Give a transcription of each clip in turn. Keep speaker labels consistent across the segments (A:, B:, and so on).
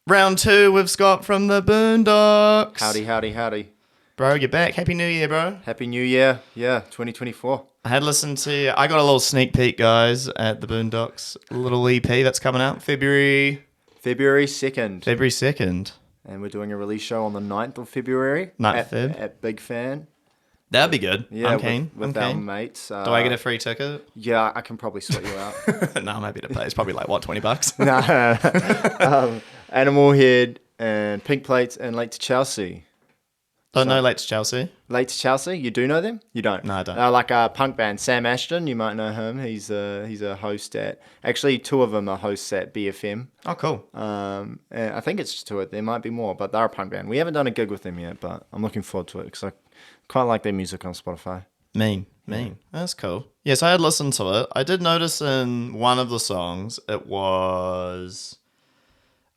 A: Round 2 with Scott from the Boondocks.
B: Howdy.
A: Bro, you're back. Happy New Year, bro.
B: Happy New Year. Yeah, 2024.
A: I got a little sneak peek, guys, at the Boondocks little EP that's coming out February
B: 2nd.
A: February 2nd.
B: And we're doing a release show on the 9th of February.
A: 9th Feb.
B: At Big Fan.
A: That'd be good.
B: Yeah,
A: I'm keen.
B: With our mates.
A: Do I get a free ticket?
B: Yeah, I can probably sort you out.
A: No, I'm happy to pay. It's probably like, what, $20?
B: No. Animal Head and Pink Plates and Late to Chelsea.
A: Don't know Late to Chelsea.
B: Late to Chelsea? You do know them? You don't?
A: No, I don't.
B: Like a punk band, Sam Ashton, you might know him. He's a host at... Actually, two of them are hosts at BFM.
A: Oh, cool.
B: And I think it's just two. There might be more, but they're a punk band. We haven't done a gig with them yet, but I'm looking forward to it because I quite like their music on Spotify.
A: Mean. That's cool. Yes, I had listened to it. I did notice in one of the songs, it was...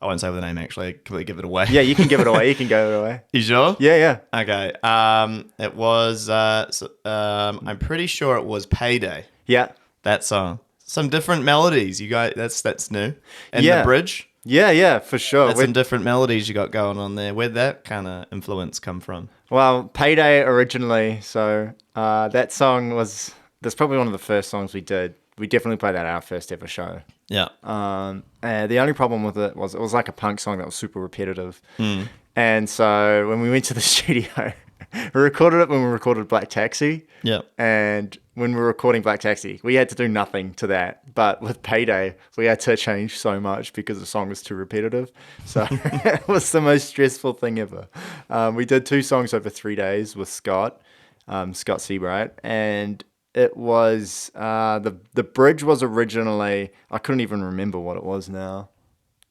A: I won't say the name, actually. I completely give it away.
B: Yeah, you can give it away. You can go it away.
A: You sure?
B: Yeah.
A: Okay. It was... I'm pretty sure it was Payday.
B: Yeah.
A: That song. Some different melodies. You guys... That's new. And
B: Yeah.
A: the bridge.
B: Yeah, for sure.
A: That's some different melodies you got going on there. Where'd that kind of influence come from?
B: Well, Payday originally. So that song was... That's probably one of the first songs we did. We definitely played that at our first ever show.
A: Yeah.
B: The only problem with it was like a punk song that was super repetitive. And so when we went to the studio, we recorded it when we recorded Black Taxi.
A: Yeah.
B: And when we were recording Black Taxi, we had to do nothing to that. But with Payday, we had to change so much because the song was too repetitive. So it was the most stressful thing ever. We did 2 songs over 3 days with Scott Seabright, and it was the bridge was originally, I couldn't even remember what it was now.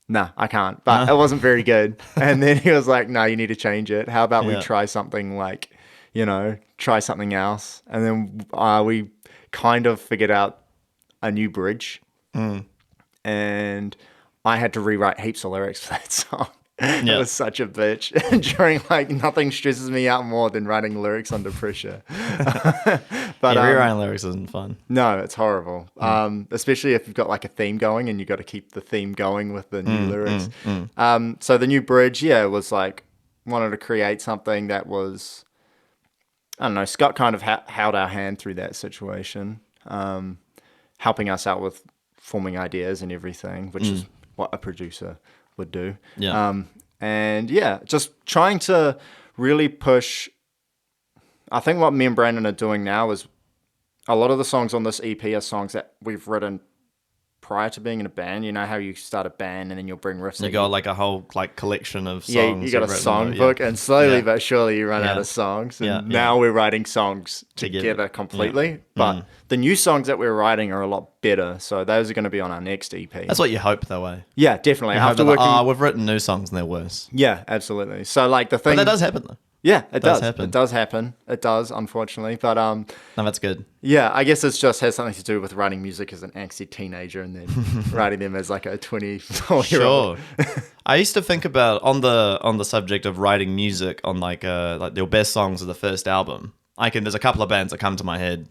B: Nah, I can't. But it wasn't very good. And then he was like, "No, you need to change it. How about we try something like, try something else?" And then we kind of figured out a new bridge. And I had to rewrite heaps of lyrics for that song. It was such a bitch. Nothing stresses me out more than writing lyrics under pressure. But
A: rewriting lyrics isn't fun.
B: No, it's horrible. Especially if you've got like a theme going and you've got to keep the theme going with the new lyrics. So the new bridge, was like, wanted to create something that was, I don't know, Scott kind of held our hand through that situation, helping us out with forming ideas and everything, which is what a producer would do. Just trying to really push. I think what me and Brandon are doing now is a lot of the songs on this EP are songs that we've written prior to being in a band. You know how you start a band and then you'll bring riffs.
A: You got like a whole collection of songs.
B: Yeah, you got a song book, and slowly but surely you run out of songs. And now we're writing songs together completely. But the new songs that we're writing are a lot better. So those are going to be on our next EP.
A: That's what you hope, though, eh?
B: Yeah, definitely.
A: We've written new songs and they're worse.
B: Yeah, absolutely. So like the thing.
A: But that does happen, though.
B: Yeah, it does.
A: Happen.
B: It does happen. It does, unfortunately. But
A: no, that's good.
B: Yeah, I guess it just has something to do with writing music as an angsty teenager and then writing them as like a 24-year-old.
A: Sure. I used to think about on the subject of writing music on like your best songs of the first album. There's a couple of bands that come to my head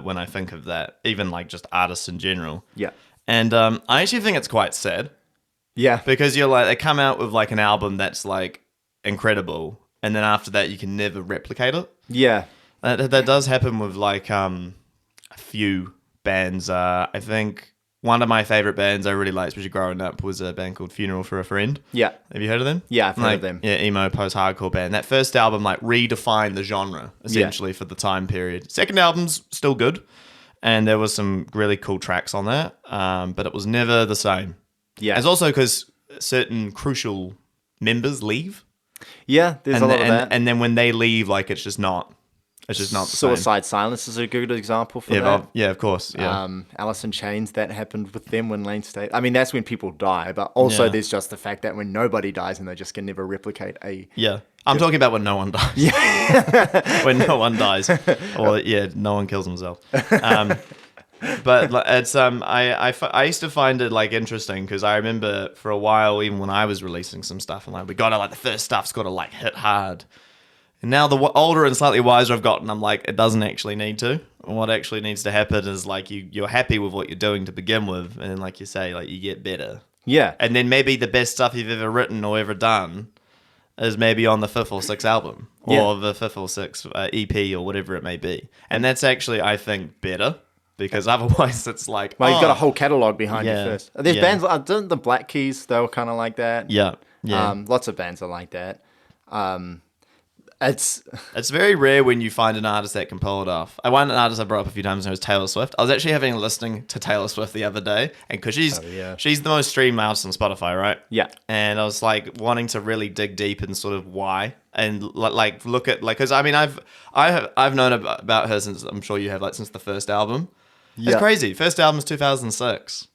A: when I think of that, even like just artists in general.
B: Yeah.
A: And I actually think it's quite sad.
B: Yeah.
A: Because you're like, they come out with like an album that's like incredible, and then after that you can never replicate it.
B: Yeah.
A: That does happen with like a few bands. I think one of my favorite bands I really liked, especially growing up, was a band called Funeral for a Friend.
B: Yeah.
A: Have you heard of them?
B: Yeah, I've heard of them.
A: Yeah, emo post-hardcore band. That first album like redefined the genre essentially for the time period. Second album's still good, and there was some really cool tracks on that, but it was never the same.
B: Yeah.
A: It's also because certain crucial members leave.
B: Yeah, there's a lot of that.
A: And then when they leave, like it's just not the same.
B: Suicide Silence is a good example for that.
A: Yeah, of course. Yeah.
B: Alice in Chains, that happened with them when Lane stayed. I mean, that's when people die, but also there's just the fact that when nobody dies and they just can never replicate a...
A: Yeah. I'm talking about when no one dies.
B: Yeah.
A: When no one dies. Or, no one kills himself. But it's I used to find it like interesting because I remember for a while, even when I was releasing some stuff, and like we got to like the first stuff's got to like hit hard. And now the older and slightly wiser I've gotten, I'm like, it doesn't actually need to. What actually needs to happen is like you're happy with what you're doing to begin with, and then like you say, like you get better.
B: Yeah.
A: And then maybe the best stuff you've ever written or ever done is maybe on the fifth or sixth album, or the fifth or sixth EP, or whatever it may be. And that's actually, I think, better, because otherwise it's like,
B: Well, you've got a whole catalog behind you
A: Yeah.
B: first. There's
A: Yeah.
B: bands like the Black Keys. They were kind of like that.
A: yeah, yeah.
B: Lots of bands are like that. It's
A: It's very rare when you find an artist that can pull it off. One artist I brought up a few times, and it was Taylor Swift. I was actually listening to Taylor Swift the other day, and because she's the most streamed artist on Spotify, right?
B: Yeah.
A: And I was like wanting to really dig deep and sort of why, and like look at because I mean I've known about her since, I'm sure you have, like since the first album. It's
B: Yeah.
A: crazy. First album's 2006.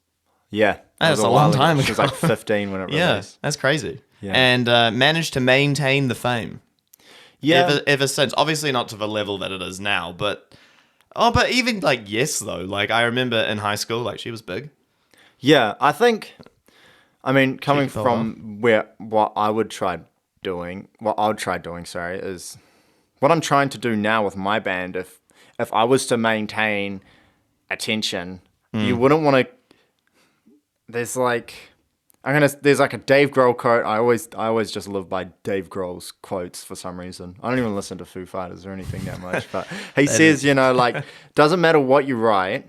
B: yeah.
A: That's
B: It was
A: a long
B: while
A: time
B: She was
A: ago.
B: like 15 when it
A: Yeah,
B: released.
A: that's crazy.
B: Yeah.
A: And managed to maintain the fame.
B: Yeah.
A: Ever since, obviously not to the level that it is now, but even like Yes though, like I remember in high school, like she was big.
B: Yeah, I think, I mean, coming
A: fell
B: from what I would try doing, sorry, is what I'm trying to do now with my band. If I was to maintain attention, you wouldn't want to. There's like a Dave Grohl quote. I always just live by Dave Grohl's quotes for some reason. I don't even listen to Foo Fighters or anything that much, but he says, like, doesn't matter what you write.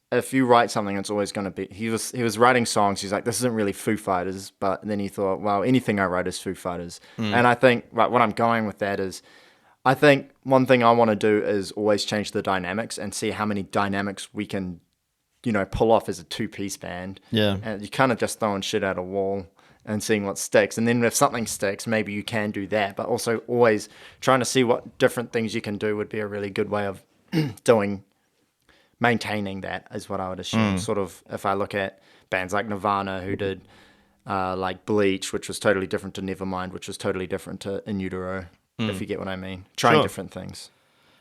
B: If you write something, it's always going to be. He was writing songs. He's like, this isn't really Foo Fighters, but then he thought, well, anything I write is Foo Fighters. And I think what I'm going with that is, I think one thing I want to do is always change the dynamics and see how many dynamics we can, pull off as a two-piece band.
A: Yeah.
B: And you kind of just throwing shit at a wall and seeing what sticks. And then if something sticks, maybe you can do that. But also always trying to see what different things you can do would be a really good way of maintaining that, is what I would assume. Sort of, if I look at bands like Nirvana, who did like Bleach, which was totally different to Nevermind, which was totally different to In Utero, if you get what I mean. Trying
A: Sure.
B: different things.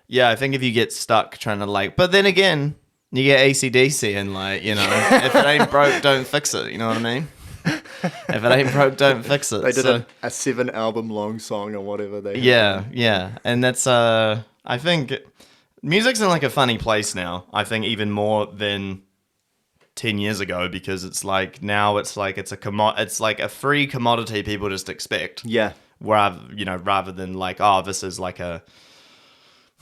A: Yeah, I think if you get stuck trying to but then again, you get AC/DC and if it ain't broke, don't fix it. You know what I mean? If it ain't broke, don't fix it.
B: They did a 7-album long song or whatever they
A: Yeah. And that's I think music's in like a funny place now. I think even more than 10 years ago, because it's like now it's like it's like a free commodity people just expect.
B: Yeah.
A: Rather than like, oh, this is like a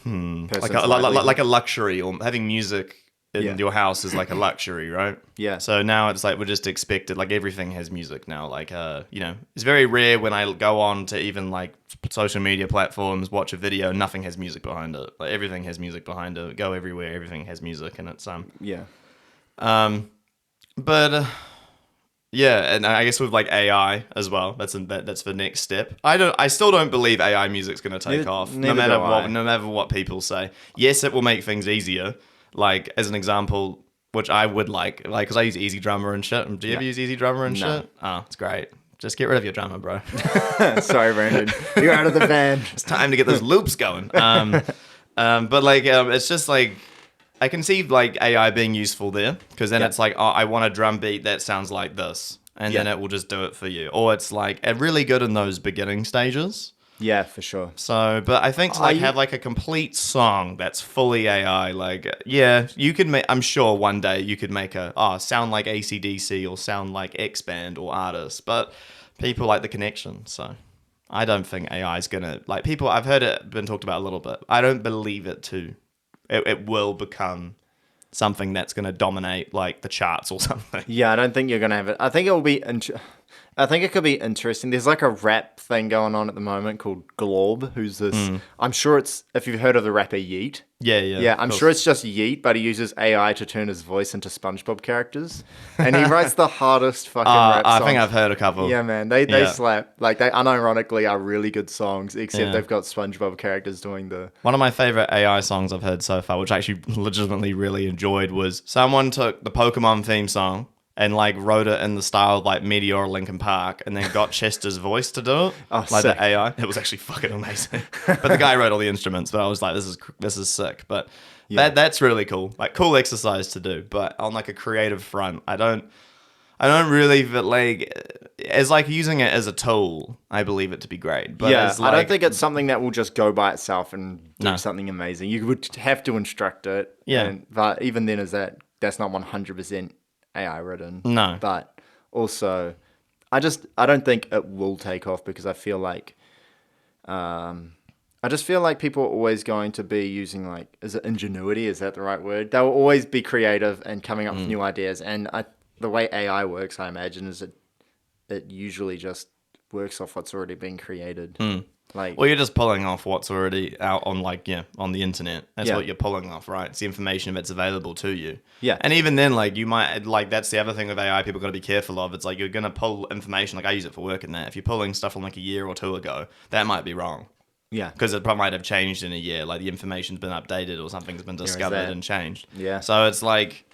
B: Person's
A: like a luxury, or having music in your house is like a luxury, right?
B: Yeah.
A: So now it's like we're just expected, like everything has music now. Like, it's very rare when I go on to even like social media platforms, watch a video, nothing has music behind it. Like everything has music behind it. Go everywhere, everything has music, and it's
B: Yeah.
A: But yeah, and I guess with like AI as well, that's the next step. I still don't believe AI music's gonna take off, no matter what people say. Yes, it will make things easier. Like as an example, which I would like because I use Easy Drummer and shit. Do you ever use Easy Drummer and shit? Oh, it's great. Just get rid of your drummer, bro.
B: Sorry, Brandon. You're out of the band.
A: It's time to get those loops going. But like, it's just like, I can see like AI being useful there, because then it's like, oh, I want a drum beat that sounds like this, and then it will just do it for you. Or it's like really good in those beginning stages.
B: Yeah, for sure.
A: So, but I think to like have like a complete song that's fully AI, like, yeah, you could make, I'm sure one day you could make sound like AC/DC or sound like X band or artist, but people like the connection. So I don't think AI is gonna, like, people, I've heard it been talked about a little bit. I don't believe it will become something that's going to dominate like the charts or something.
B: Yeah, I don't think you're gonna have it. I think it will be. I think it could be interesting. There's like a rap thing going on at the moment called Glob, who's this. I'm sure it's, if you've heard of the rapper Yeet. Yeah, I'm sure it's just Yeet, but he uses AI to turn his voice into SpongeBob characters, and he writes the hardest fucking rap songs.
A: I think I've heard a couple.
B: Yeah, man, they slap. Like, they unironically are really good songs, except they've got SpongeBob characters doing the.
A: One of my favorite AI songs I've heard so far, which I actually legitimately really enjoyed, was someone took the Pokemon theme song and like wrote it in the style of like Meteor or Linkin Park, and then got Chester's voice to do it.
B: Oh,
A: like
B: sick.
A: the AI. It was actually fucking amazing. But the guy wrote all the instruments, but I was like, this is sick. But that's really cool. Like, cool exercise to do. But on like a creative front, I don't really, but like, as like using it as a tool, I believe it to be great. But
B: Yeah,
A: as, like,
B: I don't think it's something that will just go by itself and do something amazing. You would have to instruct it.
A: Yeah.
B: But even then, that's not 100% AI written.
A: No.
B: But also, I don't think it will take off because I feel like, I just feel like people are always going to be using like, is it ingenuity? Is that the right word? They will always be creative and coming up with new ideas. And the way AI works, I imagine, is it usually just works off what's already been created. Like,
A: Well, you're just pulling off what's already out on on the internet. That's
B: Yeah.
A: what you're pulling off, right? It's the information that's available to you.
B: Yeah.
A: And even then, like you might like that's the other thing with AI. People got to be careful of. It's like you're gonna pull information. Like I use it for work and that. If you're pulling stuff from like a year or two ago, that might be wrong.
B: yeah,
A: Because it probably might have changed in a year. Like the information's been updated or something's been discovered
B: that.
A: and changed.
B: Yeah.
A: So it's like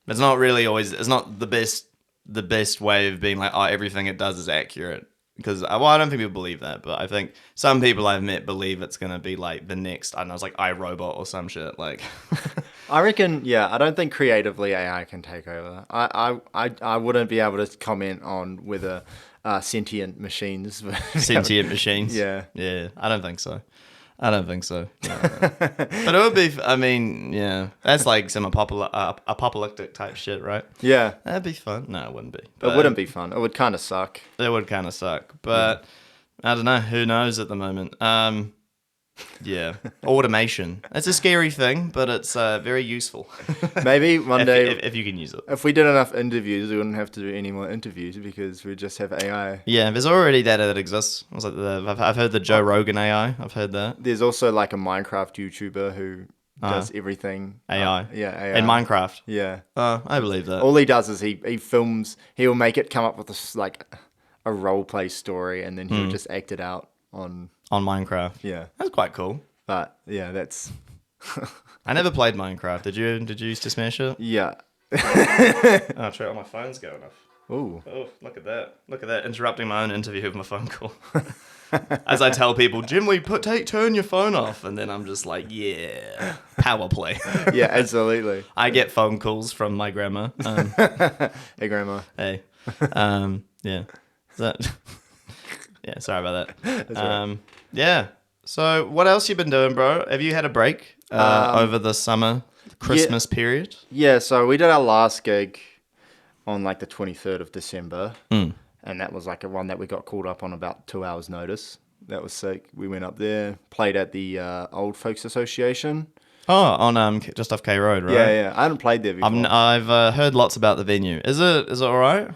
A: it's not really always. It's not the best way of being like, oh, everything it does is accurate. Because I don't think people believe that, but I think some people I've met believe it's gonna be like the next. I don't know, it's like iRobot or some shit. Like,
B: I reckon, I don't think creatively AI can take over. I wouldn't be able to comment on whether sentient machines.
A: sentient machines.
B: Yeah.
A: Yeah. I don't think so. No. But it would be. I mean, yeah, that's like some apocalyptic type shit, right?
B: Yeah.
A: That'd be fun. No, it wouldn't be.
B: It wouldn't be fun. It would kind of suck.
A: It would kind of suck, but I don't know. Who knows at the moment? Yeah, automation. It's a scary thing, but it's very useful.
B: Maybe one day,
A: if you can use it.
B: if we did enough interviews, we wouldn't have to do any more interviews because we just have AI.
A: Yeah, there's already data that exists. I was like, I've heard the Joe Rogan AI. I've heard that
B: There's also like a Minecraft YouTuber who does everything.
A: AI.
B: Yeah, AI.
A: in Minecraft.
B: Yeah.
A: I believe that.
B: All he does is he films, he'll make it come up with this like a role play story and then he'll just act it out on,
A: On Minecraft.
B: yeah.
A: That's quite cool.
B: But yeah, that's,
A: I never played Minecraft. Did you? Did you used to smash it?
B: yeah.
A: Oh, true. Oh, my phone's going off.
B: Ooh.
A: Oh, look at that. Look at that. Interrupting my own interview with my phone call. As I tell people, Jim, turn your phone off. And then I'm just like, yeah, power play.
B: Yeah, absolutely.
A: I get phone calls from my grandma.
B: Hey, Grandma.
A: Hey. Yeah. Is that... yeah, sorry about that.
B: right.
A: Yeah. So what else you been doing, bro? Have you had a break over the summer Christmas period?
B: Yeah, so we did our last gig on like the 23rd of December. And that was like a one that we got called up on about 2 hours notice. That was sick. We went up there, played at the Old Folks Association.
A: Oh, on just off K Road, right?
B: Yeah. I hadn't played there before.
A: I've heard lots about the venue. Is it all right?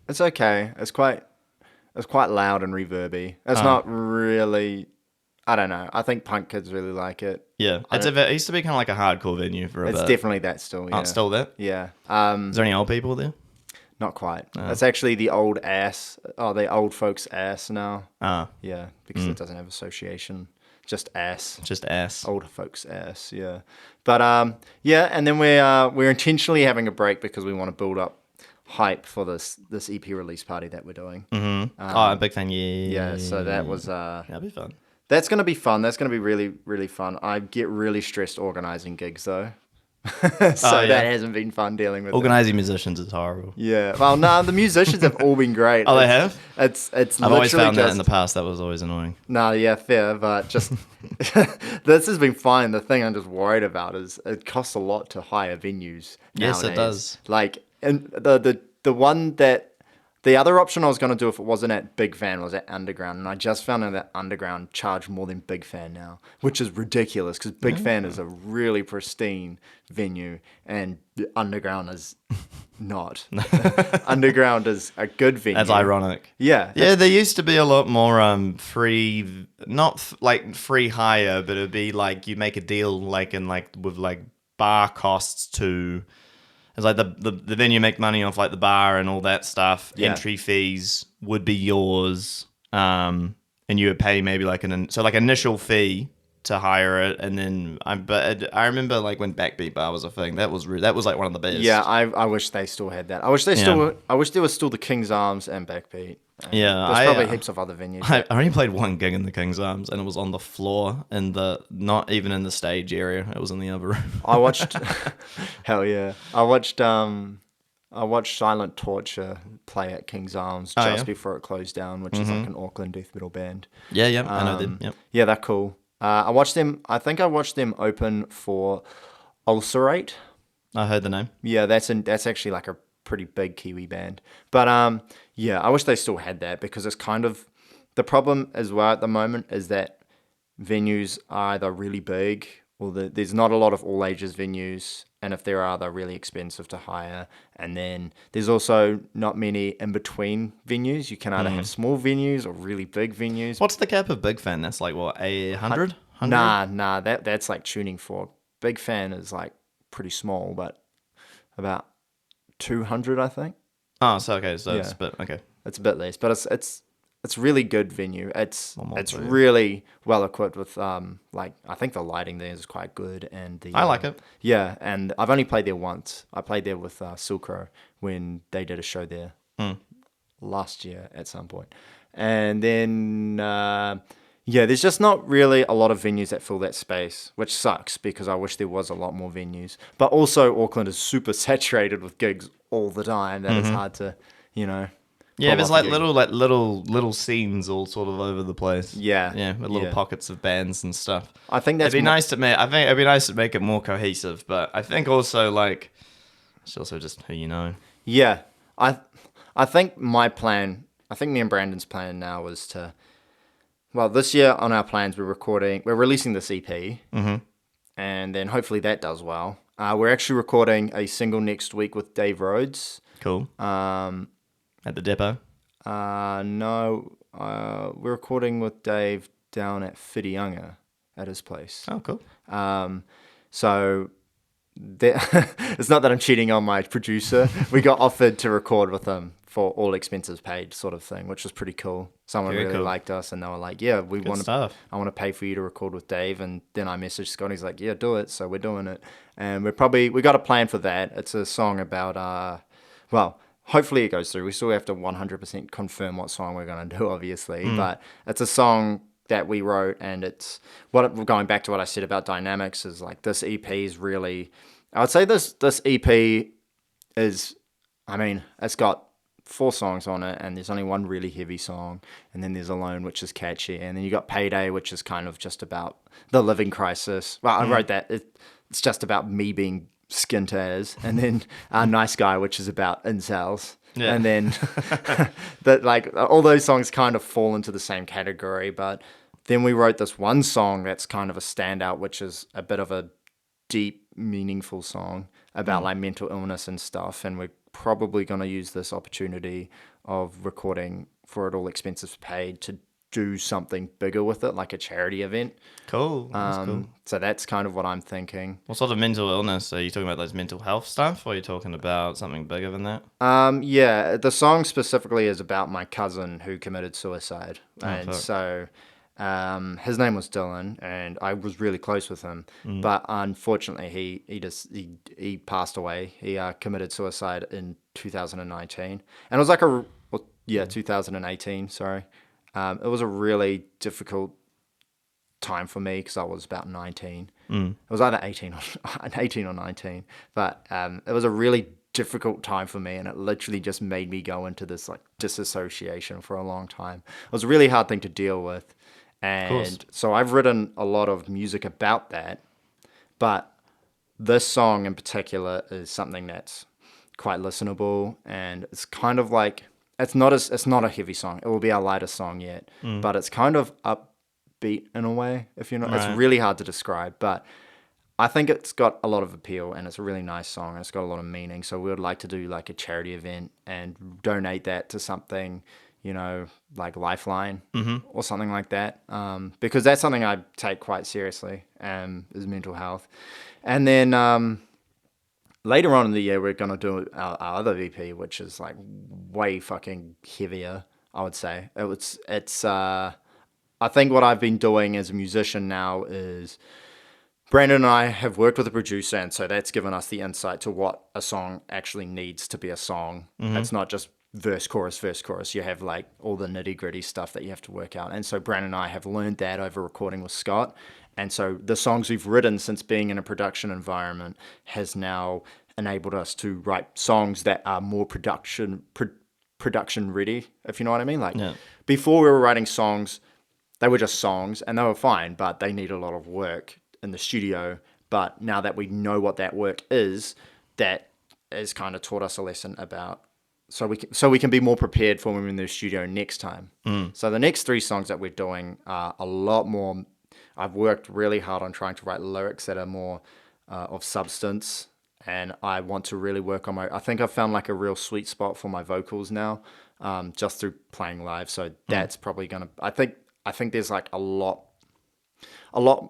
B: It's okay. It's quite loud and reverby. It's not really. I don't know. I think punk kids really like it.
A: Yeah, it used to be kind of like a hardcore venue for a bit.
B: It's definitely that still. Yeah.
A: Oh, it's still there?
B: Yeah.
A: Is there any old people there?
B: Not quite. It's actually the old ass. Oh, the old folks ass now.
A: Ah,
B: Yeah, because it doesn't have association. Just ass.
A: just ass.
B: Old folks ass. Yeah. But yeah, and then we're intentionally having a break because we want to build up hype for this EP release party that we're doing.
A: Mm-hmm. A big fan. Yeah.
B: Yeah. So that was
A: That'd be fun.
B: That's going to be fun. That's going to be really, really fun. I get really stressed organizing gigs, though. That hasn't been fun dealing with
A: Organizing musicians is horrible.
B: Yeah. Well, no, the musicians have all been great.
A: Oh, they have?
B: It's
A: I've always found that in the past. That was always annoying.
B: No, yeah, fair. But just this has been fine. The thing I'm just worried about is it costs a lot to hire venues
A: Yes, it
B: nowadays.
A: does.
B: Like, and the one that... The other option I was going to do if it wasn't at Big Fan was at Underground, and I just found out that Underground charge more than Big Fan now, which is ridiculous because Big Fan is a really pristine venue, and Underground is not. Underground is a good venue.
A: That's ironic.
B: Yeah.
A: Yeah, there used to be a lot more free, not like free hire, but it'd be like you make a deal with bar costs to. It's like the venue make money off like the bar and all that stuff.
B: Yeah.
A: Entry fees would be yours, and you would pay maybe like initial fee to hire it, and then I remember like when Backbeat Bar was a thing. That was like one of the best.
B: Yeah, I wish they still had that. I wish there was still the King's Arms and Backbeat.
A: Yeah,
B: there's probably heaps of other venues.
A: I only played one gig in the King's Arms, and it was on the floor not even in the stage area. It was in the other room.
B: I watched, hell yeah, I watched Silent Torture play at King's Arms just before it closed down, which is like an Auckland death metal band.
A: Yeah, I know them. Yep.
B: Yeah, they're cool. I watched them. I think I watched them open for Ulcerate.
A: I heard the name.
B: Yeah, that's actually like a pretty big Kiwi band. But yeah, I wish they still had that, because it's kind of the problem as well at the moment is that venues are either really big, or there's not a lot of all ages venues, and if there are, they're really expensive to hire. And then there's also not many in between venues. You can either have small venues or really big venues.
A: What's the cap of big fan? That's like what, 100?
B: Nah, that's like tuning fork. Big fan is like pretty small, but about 200, I think.
A: Oh, so okay, so
B: Yeah.
A: it's a bit okay.
B: It's a bit less, but it's really good venue. It's
A: One more
B: it's
A: too.
B: really well equipped with like, I think the lighting there is quite good, and the
A: I like it.
B: Yeah, and I've only played there once. I played there with Silkro when they did a show there last year at some point, and then yeah, there's just not really a lot of venues that fill that space, which sucks because I wish there was a lot more venues. But also Auckland is super saturated with gigs all the time. That it's hard to, you know.
A: Yeah,
B: pull
A: there's
B: off a
A: like
B: gig.
A: little scenes all sort of over the place.
B: Yeah,
A: with little
B: yeah.
A: pockets of bands and stuff.
B: I think that's
A: it'd be
B: mo-
A: nice to make. I think it'd be nice to make it more cohesive, but I think also like it's also just who you know.
B: Yeah, I think my plan, I think me and Brandon's plan now was to, well, this year on our plans we're releasing this EP, and then hopefully that does well. We're actually recording a single next week with Dave Rhodes.
A: Cool. At the depot.
B: No, we're recording with Dave down at Whitianga at his place.
A: Oh, cool.
B: So it's not that I'm cheating on my producer. We got offered to record with him for all expenses paid, sort of thing, which was pretty cool. Someone
A: Very
B: really
A: cool.
B: liked us, and they were like, "Yeah, we want to.
A: stuff.
B: I want to pay for you to record with Dave." And then I messaged Scotty. He's like, "Yeah, do it." So we're doing it, and we got a plan for that. It's a song about well, hopefully it goes through. We still have to 100% confirm what song we're gonna do, obviously, but it's a song that we wrote, and it's going back to what I said about dynamics is like this EP is really, I would say this EP is, I mean, it's got 4 songs on it, and there's only one really heavy song, and then there's Alone, which is catchy, and then you got Payday, which is kind of just about the living crisis. Well, I wrote that. It's just about me being skint as, and then Nice Guy, which is about incels.
A: Yeah.
B: And then that, like, all those songs kind of fall into the same category, but then we wrote this one song that's kind of a standout, which is a bit of a deep, meaningful song about like mental illness and stuff, and we're probably going to use this opportunity of recording for it all expenses paid to do something bigger with it, like a charity event.
A: Cool. That's cool.
B: So that's kind of what I'm thinking.
A: What sort of mental illness? Are you talking about those mental health stuff, or are you talking about something bigger than that?
B: Yeah, the song specifically is about my cousin who committed suicide. And
A: fuck.
B: so his name was Dylan, and I was really close with him. But unfortunately, he passed away. He committed suicide in 2019. And it was like 2018, sorry. It was a really difficult time for me because I was about 19. It was either 18 or 19. But it was a really difficult time for me, and it literally just made me go into this like disassociation for a long time. It was a really hard thing to deal with. And so I've written a lot of music about that. But this song in particular is something that's quite listenable, and it's kind of like, it's not a heavy song. It will be our lightest song yet, but it's kind of upbeat in a way. If you know,
A: Right.
B: It's really hard to describe, but I think it's got a lot of appeal, and it's a really nice song, and it's got a lot of meaning. So we would like to do like a charity event and donate that to something, you know, like Lifeline or something like that, because that's something I take quite seriously, is mental health. And then later on in the year, we're going to do our other EP, which is like way fucking heavier, I would say. I think what I've been doing as a musician now is Brandon and I have worked with a producer, and so that's given us the insight to what a song actually needs to be a song. It's not just verse, chorus, verse, chorus. You have like all the nitty gritty stuff that you have to work out. And so Brandon and I have learned that over recording with Scott. And so the songs we've written since being in a production environment has now enabled us to write songs that are more production ready, if you know what I mean. Like before we were writing songs, they were just songs and they were fine, but they need a lot of work in the studio. But now that we know what that work is, that has kind of taught us a lesson about so we can be more prepared for when we're in the studio next time. So the next 3 songs that we're doing are a lot more. I've worked really hard on trying to write lyrics that are more of substance, and I want to really work on I think I've found like a real sweet spot for my vocals now, just through playing live. So that's probably gonna. I think there's like a lot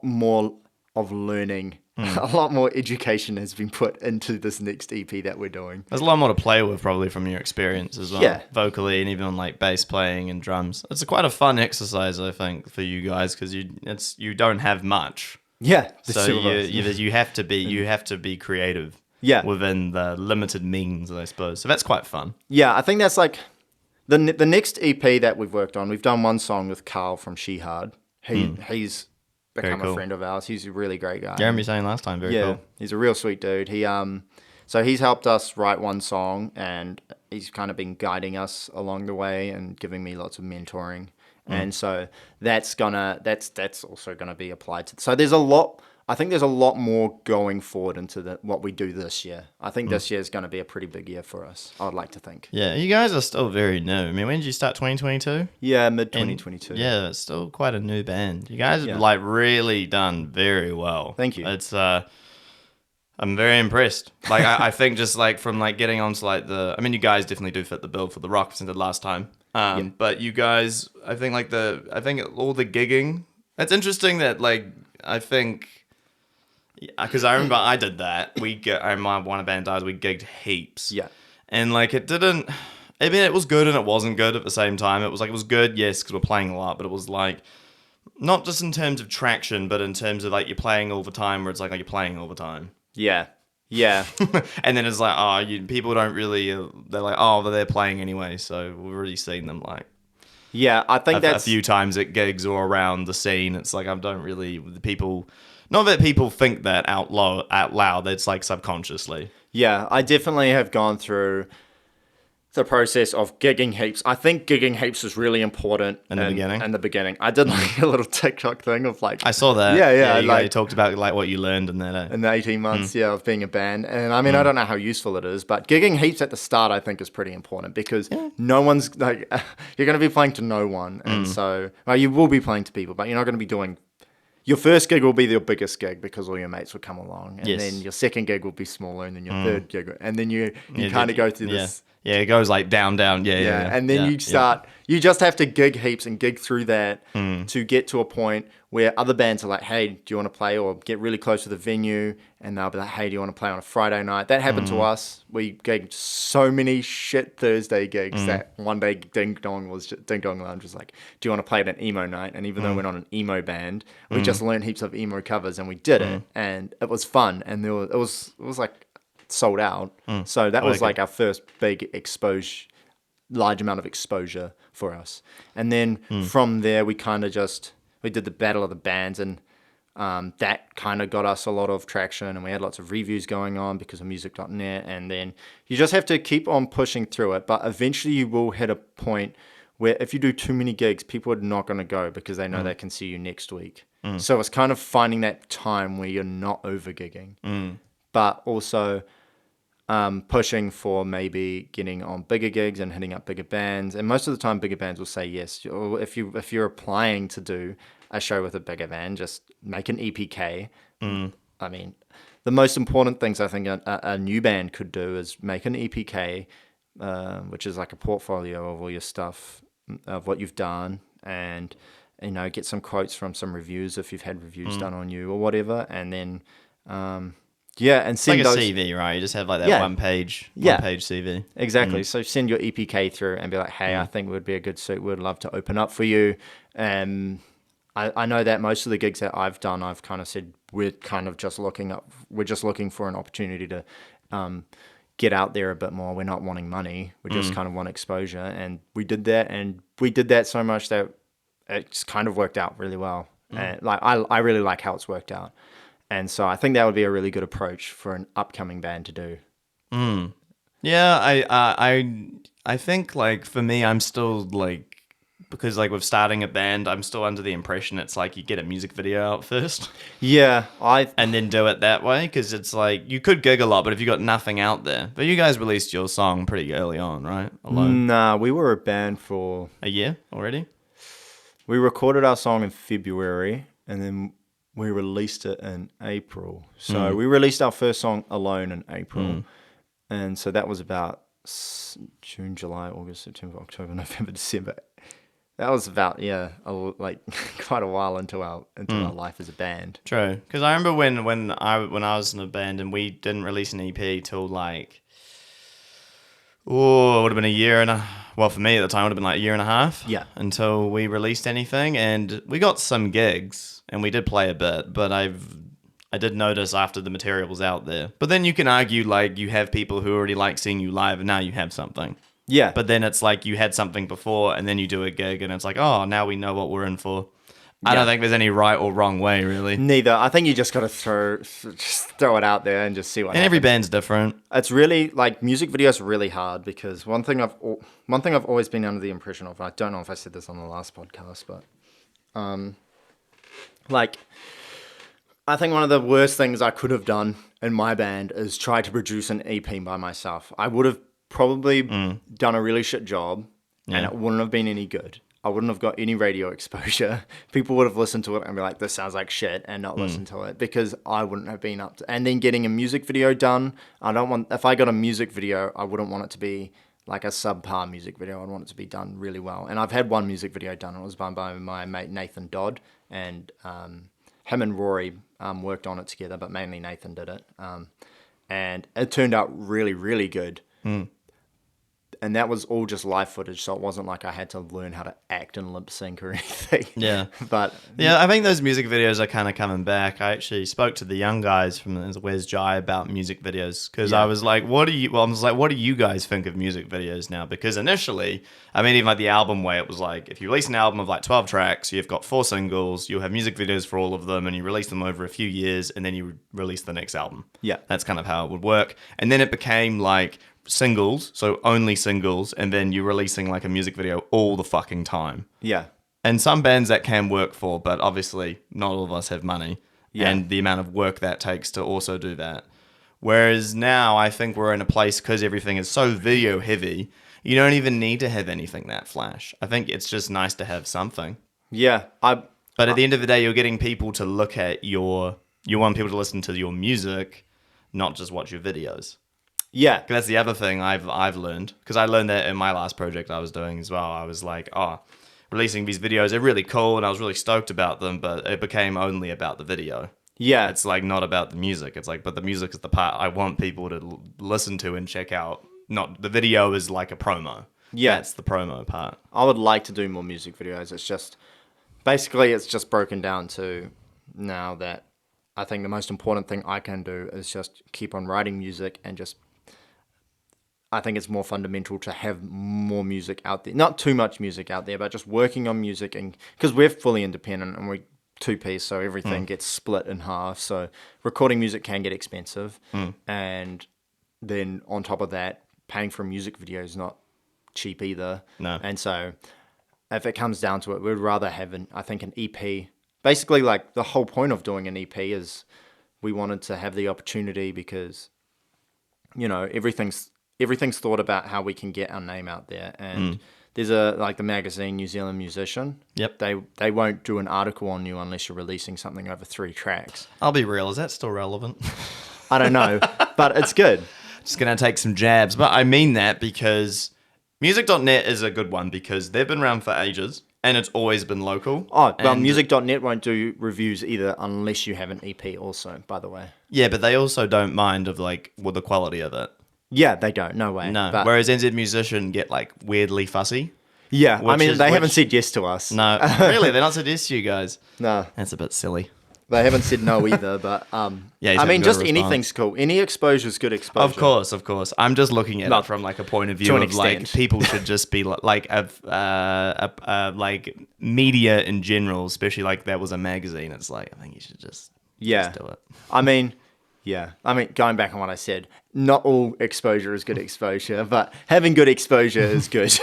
B: more of learning. A lot more education has been put into this next EP that we're doing.
A: There's a lot more to play with probably from your experience as well.
B: Yeah.
A: Vocally and even on like bass playing and drums. It's quite a fun exercise, I think, for you guys because you don't have much.
B: Yeah.
A: So you have to be creative.
B: Yeah.
A: Within the limited means, I suppose. So that's quite fun.
B: Yeah, I think that's like the next EP that we've worked on. We've done one song with Carl from She Hard. He's become a friend of ours. He's a really great guy.
A: Jeremy was saying last time, very cool.
B: He's a real sweet dude. So he's helped us write one song, and he's kind of been guiding us along the way and giving me lots of mentoring. And so that's also gonna be applied to. So I think there's a lot more going forward into what we do this year. I think this year is going to be a pretty big year for us. I would like to think.
A: Yeah, you guys are still very new. I mean, when did you start? 2022?
B: Yeah, mid 2022.
A: Yeah, it's still quite a new band. You guys have like really done very well.
B: Thank you.
A: It's I'm very impressed. Like I think just like from like getting onto like you guys definitely do fit the bill for the rock since the last time. But you guys, I think all the gigging. It's interesting that like I think. Because I remember I did that. One of band we gigged heaps.
B: Yeah.
A: And like it didn't. I mean, it was good and it wasn't good at the same time. It was good, yes, because we're playing a lot, but it was like not just in terms of traction, but in terms of like you're playing all the time, where it's like you're playing all the time.
B: Yeah. Yeah.
A: And then it's like, people don't really. They're like, but they're playing anyway, so we've already seen them like.
B: Yeah, I think that's
A: a few times at gigs or around the scene. It's like people. Not that people think that out loud. It's like subconsciously.
B: Yeah, I definitely have gone through the process of gigging heaps. I think gigging heaps is really important
A: in the
B: beginning. I did like a little TikTok thing of like
A: I saw that.
B: Yeah.
A: You talked about like what you learned in that.
B: In the 18 months, of being a band. And I mean, I don't know how useful it is, but gigging heaps at the start, I think, is pretty important because no one's like you're going to be playing to no one, and so you will be playing to people, but you're not going to be doing. Your first gig will be your biggest gig because all your mates will come along. And then your second gig will be smaller, and then your third gig. And then you kind of go through this.
A: Yeah, it goes like down. Yeah.
B: And then you start, you just have to gig heaps and gig through that to get to a point where other bands are like, hey, do you want to play? Or get really close to the venue. And they'll be like, hey, do you want to play on a Friday night? That happened to us. We gigged so many shit Thursday gigs that one day Ding Dong Lounge was like, do you want to play at an emo night? And even though we're not an emo band, we just learned heaps of emo covers and we did it. And it was fun. And it was like sold out. So that was like our first big large amount of exposure for us. And then from there, we did the Battle of the Bands, and that kind of got us a lot of traction, and we had lots of reviews going on because of music.net. And then you just have to keep on pushing through it. But eventually you will hit a point where if you do too many gigs, people are not going to go because they know they can see you next week. So it's kind of finding that time where you're not over gigging, but also pushing for maybe getting on bigger gigs and hitting up bigger bands. And most of the time, bigger bands will say yes. Or if you're applying to do a show with a bigger band, just make an EPK. I mean, the most important things I think a new band could do is make an EPK, which is like a portfolio of all your stuff, of what you've done, and get some quotes from some reviews if you've had reviews done on you or whatever, and then and send
A: like a
B: those,
A: CV, right? You just have like that one page CV.
B: Exactly. So send your EPK through and be like, hey, I think it would be a good suit. We'd love to open up for you. And I know that most of the gigs that I've done, I've kind of said we're just looking for an opportunity to get out there a bit more. We're not wanting money. We just kind of want exposure. And we did that so much that it's kind of worked out really well. And like I really like how it's worked out. And so I think that would be a really good approach for an upcoming band to do.
A: Yeah, I think like for me, I'm still like because like with starting a band, I'm still under the impression it's like you get a music video out first
B: Yeah,
A: and then do it that way, because it's like you could gig a lot, but if you got nothing out there. But you guys released your song pretty early on, right? Alone.
B: Nah, we were a band for...
A: A year already?
B: We recorded our song in February, and then we released it in April. So we released our first song Alone in April. And so that was about June, July, August, September, October, November, December. That was about, like quite a while into our life as a band.
A: True, because I remember when I was in a band and we didn't release an EP till like, it would have been a year and a, well, for me at the time it would have been like a year and a half.
B: Yeah.
A: Until we released anything, and we got some gigs and we did play a bit, but I did notice after the material was out there. But then you can argue like you have people who already like seeing you live, and now you have something.
B: Yeah.
A: But then it's like you had something before, and then you do a gig, and it's like, oh, now we know what we're in for. I don't think there's any right or wrong way, really.
B: Neither. I think you just got to throw it out there and just see what happens.
A: And every band's different.
B: It's really, like, music videos are really hard, because one thing I've always been under the impression of, I don't know if I said this on the last podcast, but like, I think one of the worst things I could have done in my band is try to produce an EP by myself. I would have probably done a really shit job, and it wouldn't have been any good. I wouldn't have got any radio exposure. People would have listened to it and be like, this sounds like shit, and not listen to it, because I wouldn't have been up to... And then getting a music video done, if I got a music video, I wouldn't want it to be like a subpar music video. I'd want it to be done really well. And I've had one music video done. It was done by my mate Nathan Dodd, and him and Rory worked on it together, but mainly Nathan did it. And it turned out really, really good. And that was all just live footage, so it wasn't like I had to learn how to act and lip sync or anything.
A: Yeah.
B: But
A: yeah, I think those music videos are kind of coming back. I actually spoke to the young guys from Where's Jai about music videos, because I was like, what do you guys think of music videos now? Because initially, I mean, even like the album way, it was like, if you release an album of like 12 tracks, you've got 4 singles, you'll have music videos for all of them, and you release them over a few years, and then you release the next album.
B: Yeah.
A: That's kind of how it would work. And then it became like singles, so only singles, and then you're releasing like a music video all the fucking time.
B: Yeah.
A: And some bands that can work for, but obviously not all of us have money and the amount of work that takes to also do that. Whereas now I think we're in a place, because everything is so video heavy, you don't even need to have anything that flash. I think it's just nice to have something.
B: Yeah.
A: But at the end of the day, you're getting people to look at you want people to listen to your music, not just watch your videos.
B: Yeah.
A: That's the other thing I've learned, because I learned that in my last project I was doing as well. I was like, releasing these videos are really cool, and I was really stoked about them, but it became only about the video.
B: Yeah.
A: It's like not about the music. It's like, but the music is the part I want people to listen to and check out. Not the video is like a promo.
B: Yeah.
A: That's the promo part.
B: I would like to do more music videos. It's just, basically it's just broken down to now that I think the most important thing I can do is just keep on writing music, and just, I think it's more fundamental to have more music out there. Not too much music out there, but just working on music. And because we're fully independent and we're 2-piece, so everything gets split in half. So recording music can get expensive. And then on top of that, paying for a music video is not cheap either.
A: No.
B: And so if it comes down to it, we'd rather have an EP. Basically, like, the whole point of doing an EP is we wanted to have the opportunity, because, you know, everything's thought about how we can get our name out there. And there's the magazine New Zealand Musician.
A: Yep.
B: They won't do an article on you unless you're releasing something over 3 tracks.
A: I'll be real. Is that still relevant?
B: I don't know, but it's good.
A: Just going to take some jabs. But I mean that because music.net is a good one, because they've been around for ages and it's always been local.
B: Oh, well, music.net won't do reviews either unless you have an EP also, by the way.
A: Yeah, but they also don't mind of the quality of it.
B: Yeah, they don't. No way.
A: No.
B: But,
A: whereas NZ Musician get like weirdly fussy.
B: Yeah, I mean, they haven't said yes to us.
A: No, really, they're not said yes to you guys.
B: No.
A: That's a bit silly.
B: They haven't said no either, but
A: yeah,
B: I mean, just anything's cool. Any exposure is good exposure.
A: Of course. I'm just looking at it from like a point of view of like people should just be like media in general, especially like that was a magazine. It's like, I think you should just do it.
B: I mean, going back on what I said, not all exposure is good exposure, but having good exposure is good.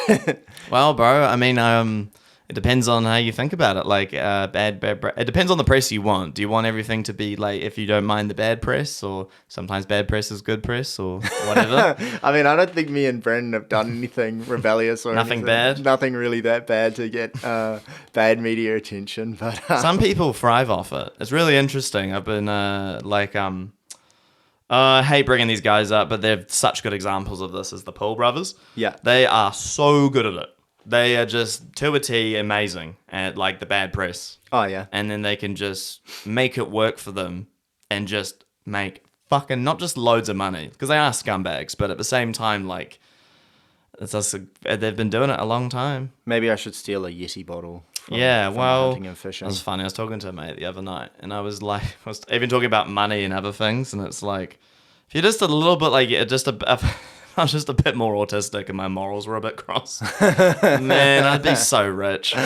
A: Well, bro, I mean, It depends on how you think about it. Like, it depends on the press you want. Do you want everything to be like, if you don't mind the bad press, or sometimes bad press is good press, or whatever?
B: I mean, I don't think me and Brendan have done anything rebellious or
A: Nothing
B: anything.
A: bad?
B: Nothing really that bad to get bad media attention. But
A: Some people thrive off it. It's really interesting. I've been I hate bringing these guys up, but they're such good examples of this as the Paul brothers.
B: Yeah.
A: They are so good at it. They are just to a T amazing at like the bad press.
B: Oh, yeah.
A: And then they can just make it work for them and just make fucking not just loads of money, because they are scumbags, but at the same time, like, they've been doing it a long time.
B: Maybe I should steal a Yeti bottle. From hunting and fishing.
A: It was funny. I was talking to a mate the other night, and I was like, I was even talking about money and other things, and it's like, if you're just a little bit like, I was just a bit more autistic and my morals were a bit cross, man, I'd be so rich. You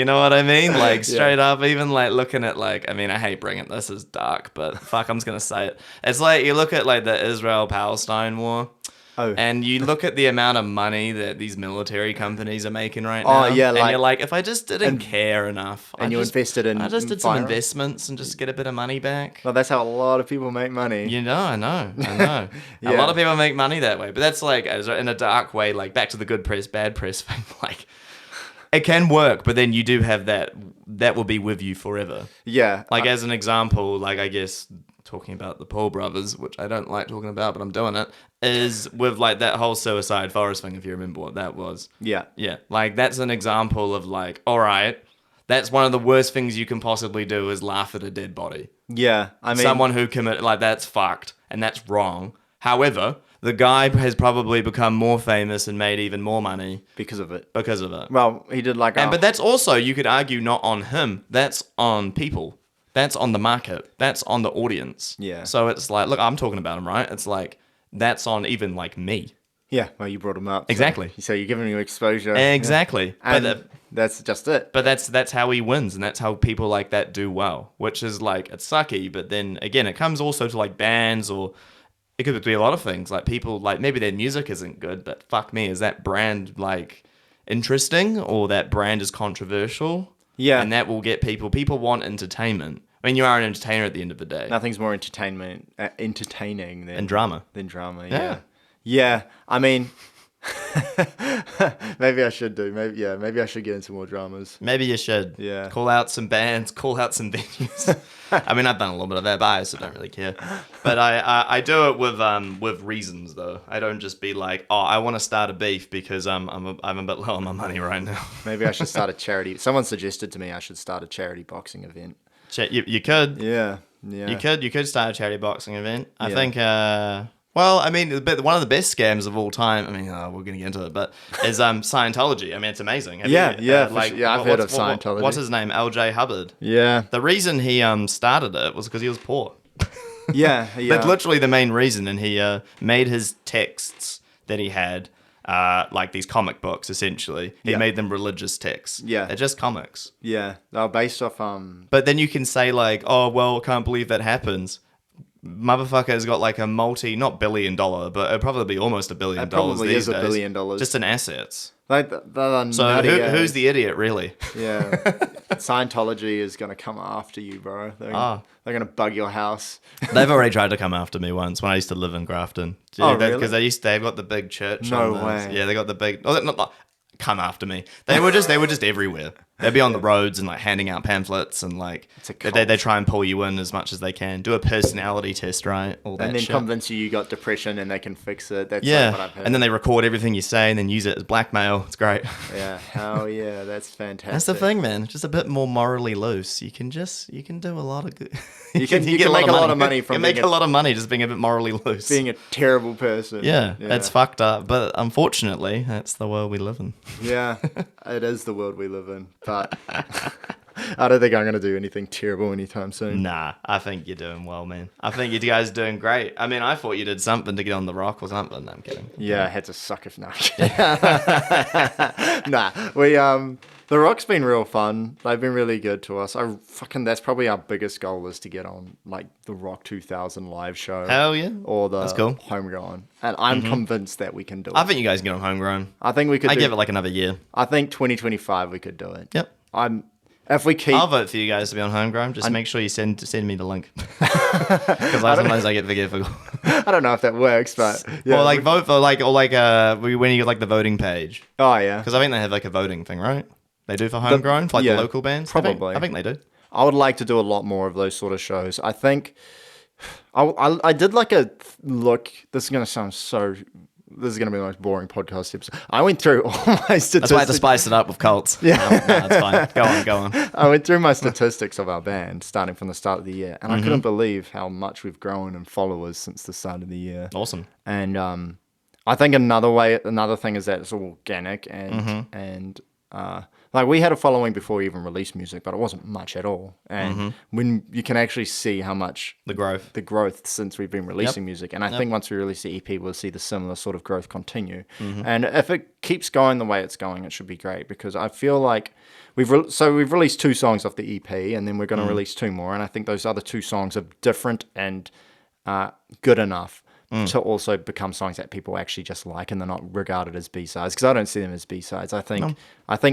A: know what I mean? Like, straight up, even like looking at like, I mean, I hate bringing this as dark, but fuck, I'm just going to say it. It's like, you look at like the Israel-Palestine war.
B: Oh.
A: And you look at the amount of money that these military companies are making right now.
B: Oh, yeah.
A: And you're like, if I just didn't care enough.
B: And invested in
A: I just did some investments and just get a bit of money back.
B: Well, that's how a lot of people make money.
A: You know, I know. A lot of people make money that way. But that's like, in a dark way, like back to the good press, bad press thing. Like, it can work, but then you do have that will be with you forever.
B: Yeah.
A: Like, as an example, like, I guess, talking about the Paul brothers, which I don't like talking about, but I'm doing it, is with like that whole suicide forest thing, if you remember what that was.
B: Yeah.
A: Yeah. Like, that's an example of like, all right, that's one of the worst things you can possibly do is laugh at a dead body.
B: Yeah. I mean,
A: someone who committed, like, that's fucked and that's wrong. However, the guy has probably become more famous and made even more money
B: because of it.
A: Well,
B: he did like...
A: but that's also, you could argue, not on him. That's on people. That's on the market. That's on the audience.
B: Yeah.
A: So it's like, look, I'm talking about him, right? It's like, that's on even like me.
B: Yeah, well, you brought him up.
A: Exactly.
B: So you're giving him exposure.
A: Exactly.
B: Yeah. And that's just it.
A: But that's how he wins, and that's how people like that do well, which is like, it's sucky, but then again, it comes also to like bands, or it could be a lot of things. Like, people, like, maybe their music isn't good, but fuck me, is that brand like interesting, or that brand is controversial?
B: Yeah.
A: And that will get people want entertainment. I mean, you are an entertainer at the end of the day.
B: Nothing's more entertaining than
A: drama.
B: Yeah. Yeah. I mean, maybe I should do. Maybe I should get into more dramas.
A: Maybe you should.
B: Yeah.
A: Call out some bands, call out some venues. I mean, I've done a little bit of that, but I also don't really care. But I do it with reasons, though. I don't just be like, oh, I want to start a beef because I'm a bit low on my money right now.
B: Maybe I should start a charity. Someone suggested to me I should start a charity boxing event.
A: You could.
B: Yeah.
A: You could start a charity boxing event. I think. Well, I mean, one of the best scams of all time, I mean, we're going to get into it, but is Scientology. I mean, it's amazing.
B: I've heard of Scientology.
A: What's his name? L.J. Hubbard.
B: Yeah.
A: The reason he started it was because he was poor.
B: Yeah.
A: That's literally the main reason, and he made his texts that he had like these comic books, essentially. He made them religious texts.
B: Yeah.
A: They're just comics.
B: Yeah. They're based off...
A: But then you can say, like, oh, well, can't believe that happens. Motherfucker has got like a not $billion, but it'd probably be almost $1 billion.
B: It probably
A: these
B: is
A: days.
B: $1 billion.
A: Just in assets.
B: Like,
A: so who's the idiot, really?
B: Yeah. Scientology is going to come after you, bro. They're going to bug your house.
A: They've already tried to come after me once when I used to live in Grafton.
B: Really?
A: Because they've got the big church.
B: No way.
A: Yeah, they got the big... not come after me. They were just everywhere. They'd be on the roads and like handing out pamphlets, and like they try and pull you in as much as they can. Do a personality test, right? All that
B: and then
A: shit.
B: Convince you got depression and they can fix it. That's
A: like
B: what I've heard.
A: And then they record everything you say and then use it as blackmail. It's great.
B: Yeah, hell yeah, that's fantastic.
A: That's the thing, man. Just a bit more morally loose. You can do a lot of good.
B: You can make a lot of money from
A: a lot of money just being a bit morally loose.
B: Being a terrible person.
A: Yeah, it's fucked up. But unfortunately, that's the world we live in.
B: Yeah, it is the world we live in. But I don't think I'm going to do anything terrible anytime soon. Nah,
A: I think you're doing well, man. I think you guys are doing great. I mean, I thought you did something to get on the rock or something. No, I'm kidding.
B: Yeah, I had to suck if not. Nah, The Rock's been real fun. They've been really good to us. That's probably our biggest goal is to get on like the Rock 2000 live show.
A: Hell yeah.
B: Or the
A: That's cool.
B: Homegrown. And I'm convinced that we can do it.
A: I think you guys can get on Homegrown.
B: I think we could
A: I give it like another year.
B: I think 2025 we could do it.
A: Yep.
B: If we keep...
A: I'll vote for you guys to be on Homegrown. Just make sure you send me the link. Because sometimes I get forgetful.
B: I don't know if that works, but... Yeah,
A: Or like vote for when you get like the voting page.
B: Oh, yeah.
A: Because I think they have like a voting thing, right? They do for Homegrown, for like the local bands?
B: Probably.
A: I think they do.
B: I would like to do a lot more of those sort of shows. I think... I did like a look... This is going to sound so... This is going to be the most boring podcast episode. I went through all my statistics.
A: That's why I have to spice it up with cults. Yeah. No, that's fine. Go on.
B: I went through my statistics of our band starting from the start of the year, and I couldn't believe how much we've grown in followers since the start of the year.
A: Awesome.
B: And I think another thing is that it's organic and like we had a following before we even released music, but it wasn't much at all. And when you can actually see how much
A: the growth
B: since we've been releasing music, and I think once we release the EP, we'll see the similar sort of growth continue. And if it keeps going the way it's going, it should be great because I feel like we've released 2 songs off the EP, and then we're going to release 2 more, and I think those other 2 songs are different and good enough to also become songs that people actually just like and they're not regarded as B-sides, because I don't see them as B-sides. I think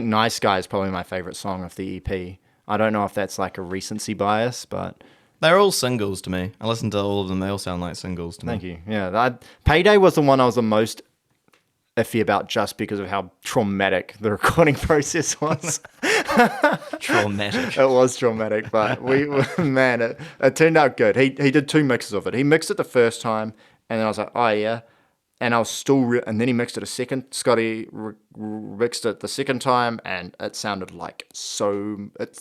B: Nice Guy is probably my favorite song of the EP. I don't know if that's like a recency bias, but...
A: They're all singles to me. I listened to all of them. They all sound like singles to me.
B: Thank you. Yeah, Payday was the one I was the most iffy about just because of how traumatic the recording process was.
A: Traumatic.
B: It was traumatic, but it turned out good. He did 2 mixes of it. He mixed it the first time, and then I was like, oh yeah. And I was still, and then he mixed it a second. Scotty mixed it the second time, and it sounded like it's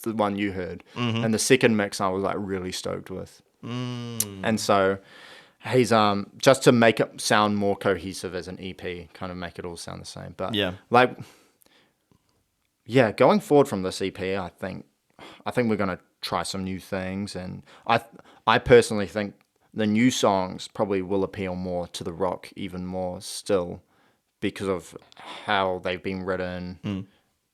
B: the one you heard. And the second mix I was like really stoked with. And so he's just to make it sound more cohesive as an EP, kind of make it all sound the same. But going forward from this EP, I think we're gonna try some new things, and I personally think the new songs probably will appeal more to the Rock even more still because of how they've been written.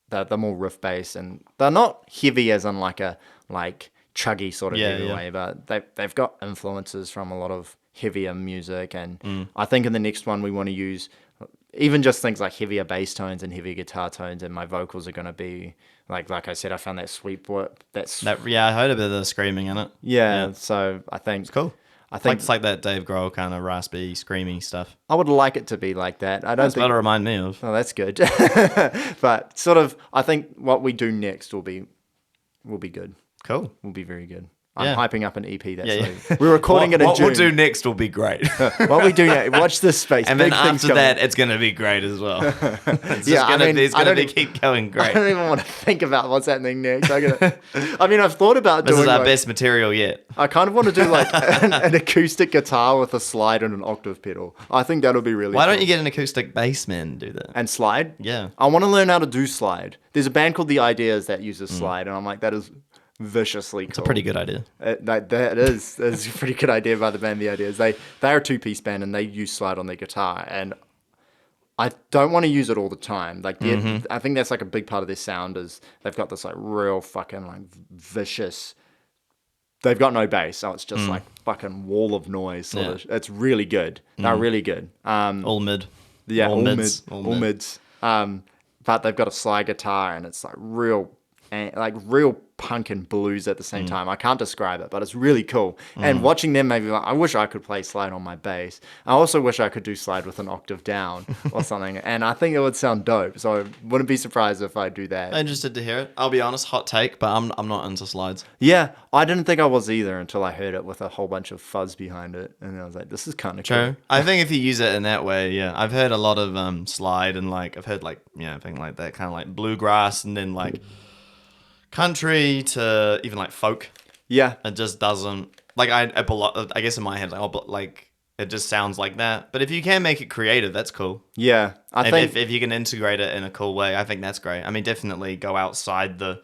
B: They're more riff based, and they're not heavy as in like a chuggy sort of heavy way, but they've got influences from a lot of heavier music, and I think in the next one we want to use even just things like heavier bass tones and heavier guitar tones, and my vocals are going to be like I said, I found that sweep work. I
A: heard a bit of the screaming in it.
B: Yeah. So I think
A: it's cool. I think it's like that Dave Grohl kind of raspy, screamy stuff.
B: I would like it to be like that.
A: That's what it remind me of.
B: Oh, that's good. But sort of, I think what we do next will be good.
A: Cool.
B: Will be very good. I'm hyping up an EP. That's
A: We're
B: recording it in June.
A: What we'll do next will be great.
B: What we do next, watch this space.
A: And then after that, it's going to be great as well. It's going to keep going great.
B: I don't even want to think about what's happening next. I've thought about doing...
A: This is our best material yet.
B: I kind of want to do like an acoustic guitar with a slide and an octave pedal. I think that'll be really
A: Why don't you get an acoustic bass man and do that?
B: And slide?
A: Yeah.
B: I want to learn how to do slide. There's a band called The Ideas that uses slide, and I'm like, that is... viciously cool.
A: It's a pretty good idea.
B: That is a pretty good idea by the band The Ideas. They are a 2-piece band and they use slide on their guitar, and I don't want to use it all the time. I think that's like a big part of their sound is they've got this like real fucking like vicious. They've got no bass, so it's just like fucking wall of noise. Sort of. It's really good. They're really good.
A: All mid.
B: Yeah, all mids. But they've got a slide guitar and it's like real punk and blues at the same time. I can't describe it, but it's really cool. And watching them maybe I wish I could play slide on my bass. I also wish I could do slide with an octave down or something. And I think it would sound dope. So I wouldn't be surprised if I do that.
A: I'm interested to hear it. I'll be honest, hot take, but I'm not into slides.
B: Yeah, I didn't think I was either until I heard it with a whole bunch of fuzz behind it. And I was like, this is kind of cool.
A: I think if you use it in that way, yeah. I've heard a lot of slide and I've heard I think like that kind of like bluegrass and then like country to even like folk.
B: Yeah.
A: It just doesn't I guess in my head it just sounds like that. But if you can make it creative, that's cool.
B: Yeah. I think
A: if you can integrate it in a cool way, I think that's great. I mean, definitely go outside the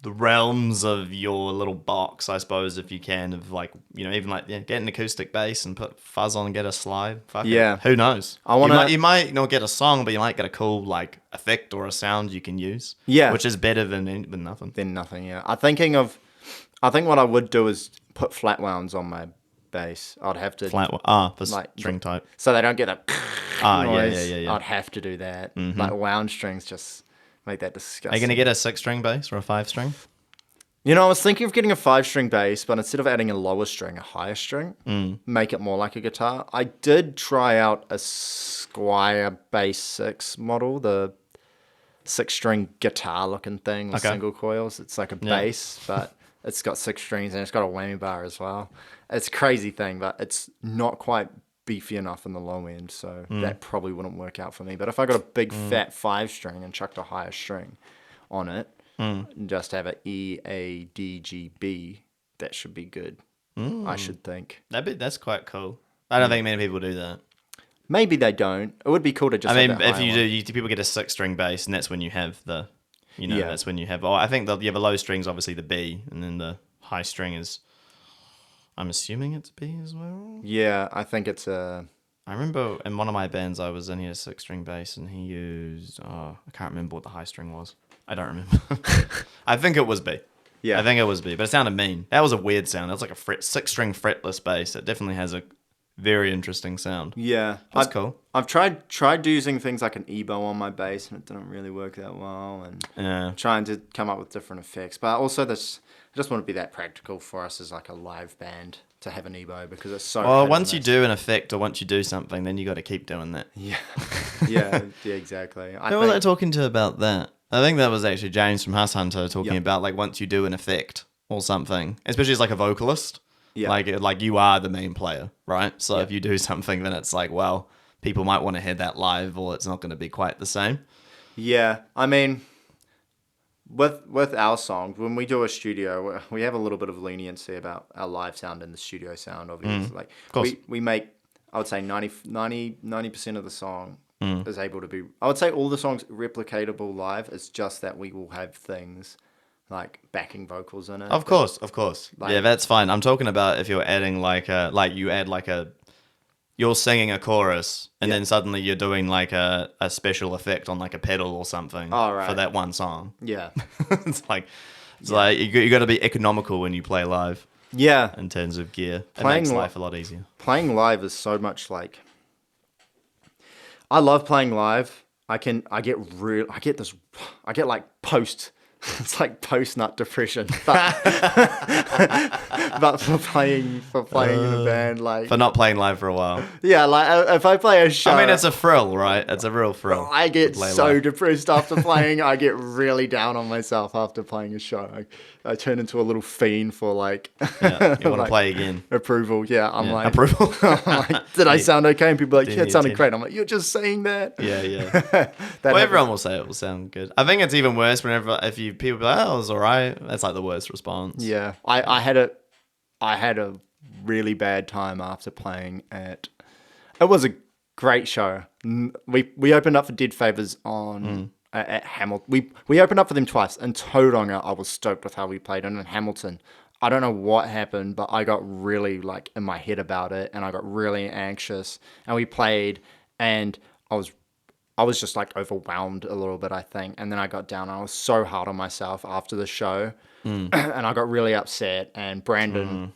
A: the realms of your little box, I suppose, if you can, of like, even like get an acoustic bass and put fuzz on and get a slide. Fuck
B: Yeah.
A: it. Who knows?
B: I wanna-
A: You might not get a song, but you might get a cool like effect or a sound you can use.
B: Yeah.
A: Which is better than nothing.
B: Then nothing. Yeah. I think what I would do is put flat wounds on my bass. I'd have to
A: For
B: like
A: string type.
B: so they don't get that noise.
A: Yeah.
B: I'd have to do that. Like wound strings just make that disgusting.
A: Are you gonna get a 6-string bass or a 5-string?
B: I was thinking of getting a 5-string bass, but instead of adding a lower string, a higher string, make it more like a guitar. I did try out a Squire Bass 6 model, the 6-string guitar-looking thing with single coils. It's like a bass, but it's got 6 strings and it's got a whammy bar as well. It's a crazy thing, but it's not quite beefy enough in the low end, so that probably wouldn't work out for me. But if I got a big fat 5-string and chucked a higher string on it, and just have an E, A, D, G, B, that should be good. I should think.
A: That's quite cool. I don't think many people do that.
B: Maybe they don't. It would be cool to just.
A: I mean, if you do, people get a 6-string bass, and that's when you have the, that's when you have. Oh, I think you have a low strings, obviously the B, and then the high string is. I'm assuming it's B as well.
B: Yeah, I think it's a.
A: I remember in one of my bands I was in, he had a 6-string bass, and he used. I can't remember what the high string was. I don't remember. I think it was B. Yeah, I think it was B, but it sounded mean. That was a weird sound. That was like a 6-string fretless bass. It definitely has a very interesting sound.
B: Yeah,
A: that's cool.
B: I've tried using things like an EBow on my bass, and it didn't really work that well. And trying to come up with different effects, but also I just want to be that practical for us as like a live band to have an EBow because it's so.
A: Well, once you do an effect or once you do something, then you got to keep doing that.
B: Yeah, yeah, exactly.
A: Who was I talking to about that? I think that was actually James from Huss Hunter talking about like once you do an effect or something, especially as like a vocalist. Yeah. Like you are the main player, right? So if you do something, then it's like, well, people might want to hear that live, or it's not going to be quite the same.
B: Yeah, I mean, with our songs, when we do a studio, we have a little bit of leniency about our live sound and the studio sound. Obviously, like
A: of course.
B: we make, I would say 90% of the song is able to be. I would say all the songs replicatable live. It's just that we will have things like backing vocals in it.
A: Of course. Yeah, that's fine. I'm talking about if you're adding you're singing a chorus and then suddenly you're doing like a special effect on like a pedal or something for that one song.
B: Yeah.
A: it's like you got to be economical when you play live.
B: Yeah.
A: In terms of gear. It makes life a lot easier.
B: Playing live is so much like, I love playing live. I get like it's like post-nut depression, but for playing in a band, like
A: for not playing live for a while.
B: Yeah, like if I play a show,
A: I mean, it's a thrill, right? It's a real thrill.
B: I get so depressed after playing. I get really down on myself after playing a show. I turn into a little fiend for like.
A: Yeah, you want to play again?
B: Approval. Yeah, I'm like
A: approval.
B: I'm like, did I sound okay? And people are like, yeah, it sounded great. I'm like, you're just saying that.
A: Yeah. Well, everyone will say it will sound good. I think it's even worse if people be like, oh, it was alright. That's like the worst response.
B: Yeah, I had a really bad time after playing at. It was a great show. We opened up for Dead Favors on at Hamilton. We opened up for them twice. In Tauranga, I was stoked with how we played, and in Hamilton, I don't know what happened, but I got really like in my head about it, and I got really anxious. And we played, and I was just like overwhelmed a little bit, I think. And then I got down and I was so hard on myself after the show. And I got really upset. And Brandon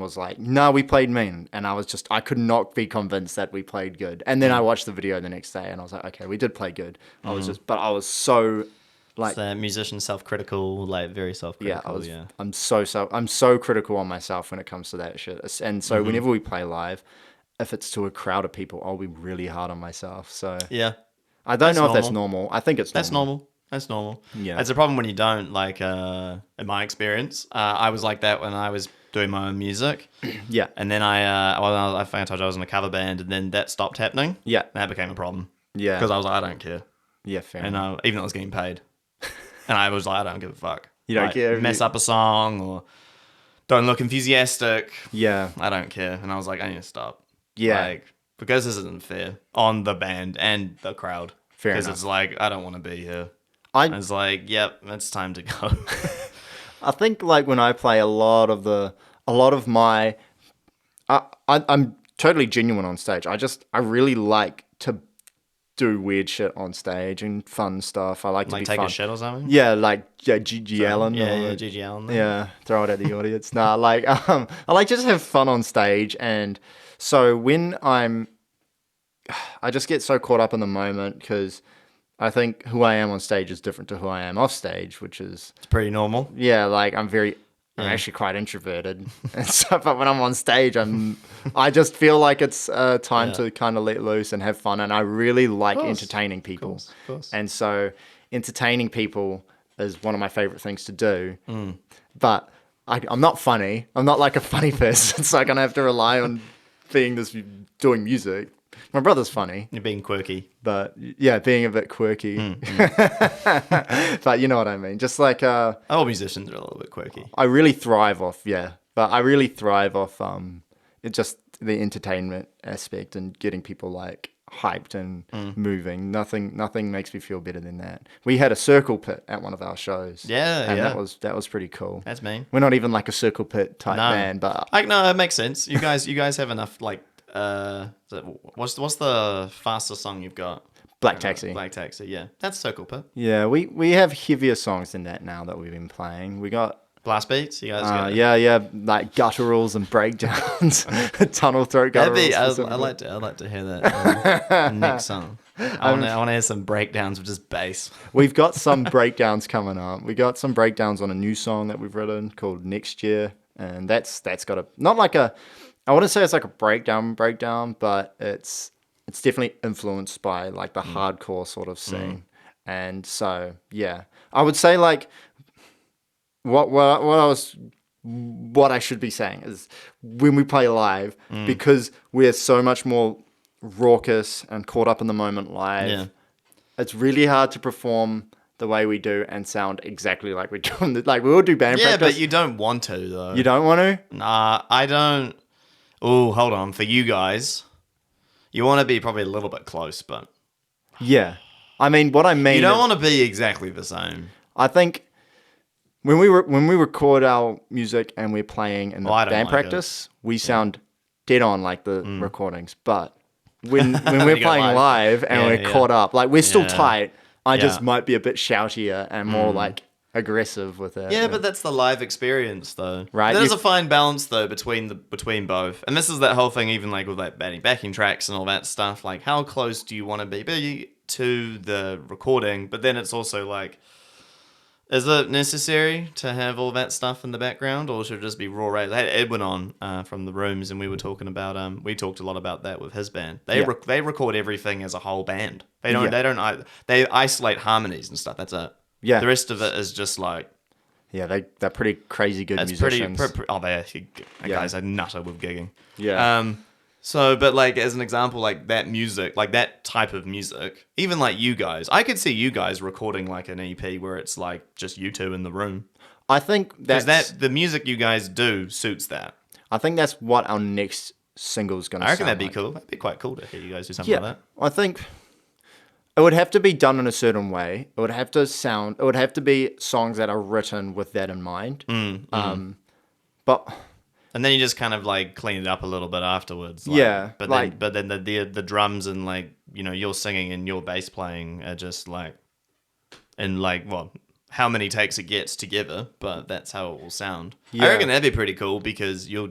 B: was like, no, we played mean. And I could not be convinced that we played good. And then I watched the video the next day and I was like, okay, we did play good. But I was so like.
A: It's the musician self-critical, like very self-critical. Yeah,
B: I'm so critical on myself when it comes to that shit. And so whenever we play live, if it's to a crowd of people, I'll be really hard on myself. So
A: yeah.
B: I don't know if that's normal. I think it's normal.
A: That's normal.
B: Yeah.
A: It's a problem when you don't, like, in my experience. I was like that when I was doing my own music.
B: Yeah.
A: And then I think I told you I was in a cover band, and then that stopped happening.
B: Yeah.
A: That became a problem.
B: Yeah.
A: Because I was like, I don't care.
B: Yeah, fair
A: enough. And even though I was getting paid. And I was like, I don't give a fuck.
B: You don't care?
A: Mess up a song or don't look enthusiastic.
B: Yeah.
A: I don't care. And I was like, I need to stop.
B: Yeah.
A: Because this isn't fair on the band and the crowd.
B: Fair enough.
A: Because it's like, I don't want to be here. I was like, yep, it's time to go.
B: I think like when I play a lot of my, I'm totally genuine on stage. I really like to do weird shit on stage and fun stuff. I like to
A: Like
B: be
A: take
B: fun.
A: a shit or something?
B: Yeah, like Gigi Allen.
A: Yeah, Gigi Allen.
B: Yeah, throw it at the audience. Nah, like I like to just have fun on stage, and so when I just get so caught up in the moment because I think who I am on stage is different to who I am off stage, which is
A: It's pretty normal.
B: yeah, like I'm actually quite introverted, and so but when I'm on stage, I just feel like it's time to kind of let loose and have fun, and I really like entertaining people,
A: Of course.
B: and so entertaining people is one of my favorite things to do. But I'm not funny. I'm not like a funny person, so I'm gonna have to rely on doing music. My brother's funny.
A: You're being quirky.
B: But yeah, being a bit quirky. But you know what I mean. Just like
A: All musicians are a little bit quirky.
B: I really thrive off it just the entertainment aspect and getting people like hyped and moving. Nothing makes me feel better than that. We had a circle pit at one of our shows.
A: Yeah,
B: and
A: yeah.
B: that was pretty cool.
A: That's me.
B: We're not even like a circle pit type band, but
A: No, it makes sense. You guys have enough like what's the fastest song you've got?
B: Black Taxi.
A: Black Taxi, yeah. That's Circle Pit.
B: Yeah, we have heavier songs than that now that we've been playing. We got
A: Blast beats, you guys got
B: yeah, like gutturals and breakdowns, tunnel throat gutturals.
A: I'd like to hear that next song. I want to hear some breakdowns with just bass.
B: We've got some breakdowns coming up. We got some breakdowns on a new song that we've written called Next Year, and that's got a not like a I wouldn't say it's like a breakdown, but it's definitely influenced by like the hardcore sort of scene. And so yeah, I would say like what I should be saying is when we play live, because we're so much more raucous and caught up in the moment live, it's really hard to perform the way we do and sound exactly like we do. Like we will do band practice.
A: Yeah, but you don't want to though.
B: You don't want to?
A: Nah, I don't. Oh, hold on. For you guys, you want to be probably a little bit close, but
B: yeah. I mean, what I mean
A: you don't
B: is,
A: want to be exactly the same.
B: I think when we record our music and we're playing in the band practice, we sound dead on like the recordings. But when we're playing live and we're caught up, like we're still tight. I just might be a bit shoutier and more like aggressive with it.
A: Yeah, but that's the live experience, though.
B: Right.
A: There's a fine balance, though, between both. And this is that whole thing, even like with like backing tracks and all that stuff. Like, how close do you want to be to the recording? But then it's also like, is it necessary to have all that stuff in the background, or should it just be raw rate? I had Edwin on from the Rooms, and we were talking about we talked a lot about that with his band. They record everything as a whole band. They isolate harmonies and stuff. That's it.
B: Yeah.
A: The rest of it is just like.
B: Yeah, they're pretty crazy good
A: It's
B: musicians.
A: they actually. That guy's a nutter with gigging.
B: Yeah.
A: So, but like as an example, like that music, like that type of music, even like you guys, I could see you guys recording like an EP where it's like just you two in the room.
B: I think
A: Because the music you guys do suits that.
B: I think that's what our next single is going to sound
A: I reckon that'd be
B: like.
A: cool. That'd be quite cool to hear you guys do something like that.
B: I think it would have to be done in a certain way. It would have to be songs that are written with that in mind. But
A: And then you just kind of like clean it up a little bit afterwards. Like,
B: yeah.
A: But then the drums and like, you know, your singing and your bass playing are just like, and like, well, how many takes it gets together, but that's how it will sound.
B: Yeah.
A: I reckon that'd be pretty cool because your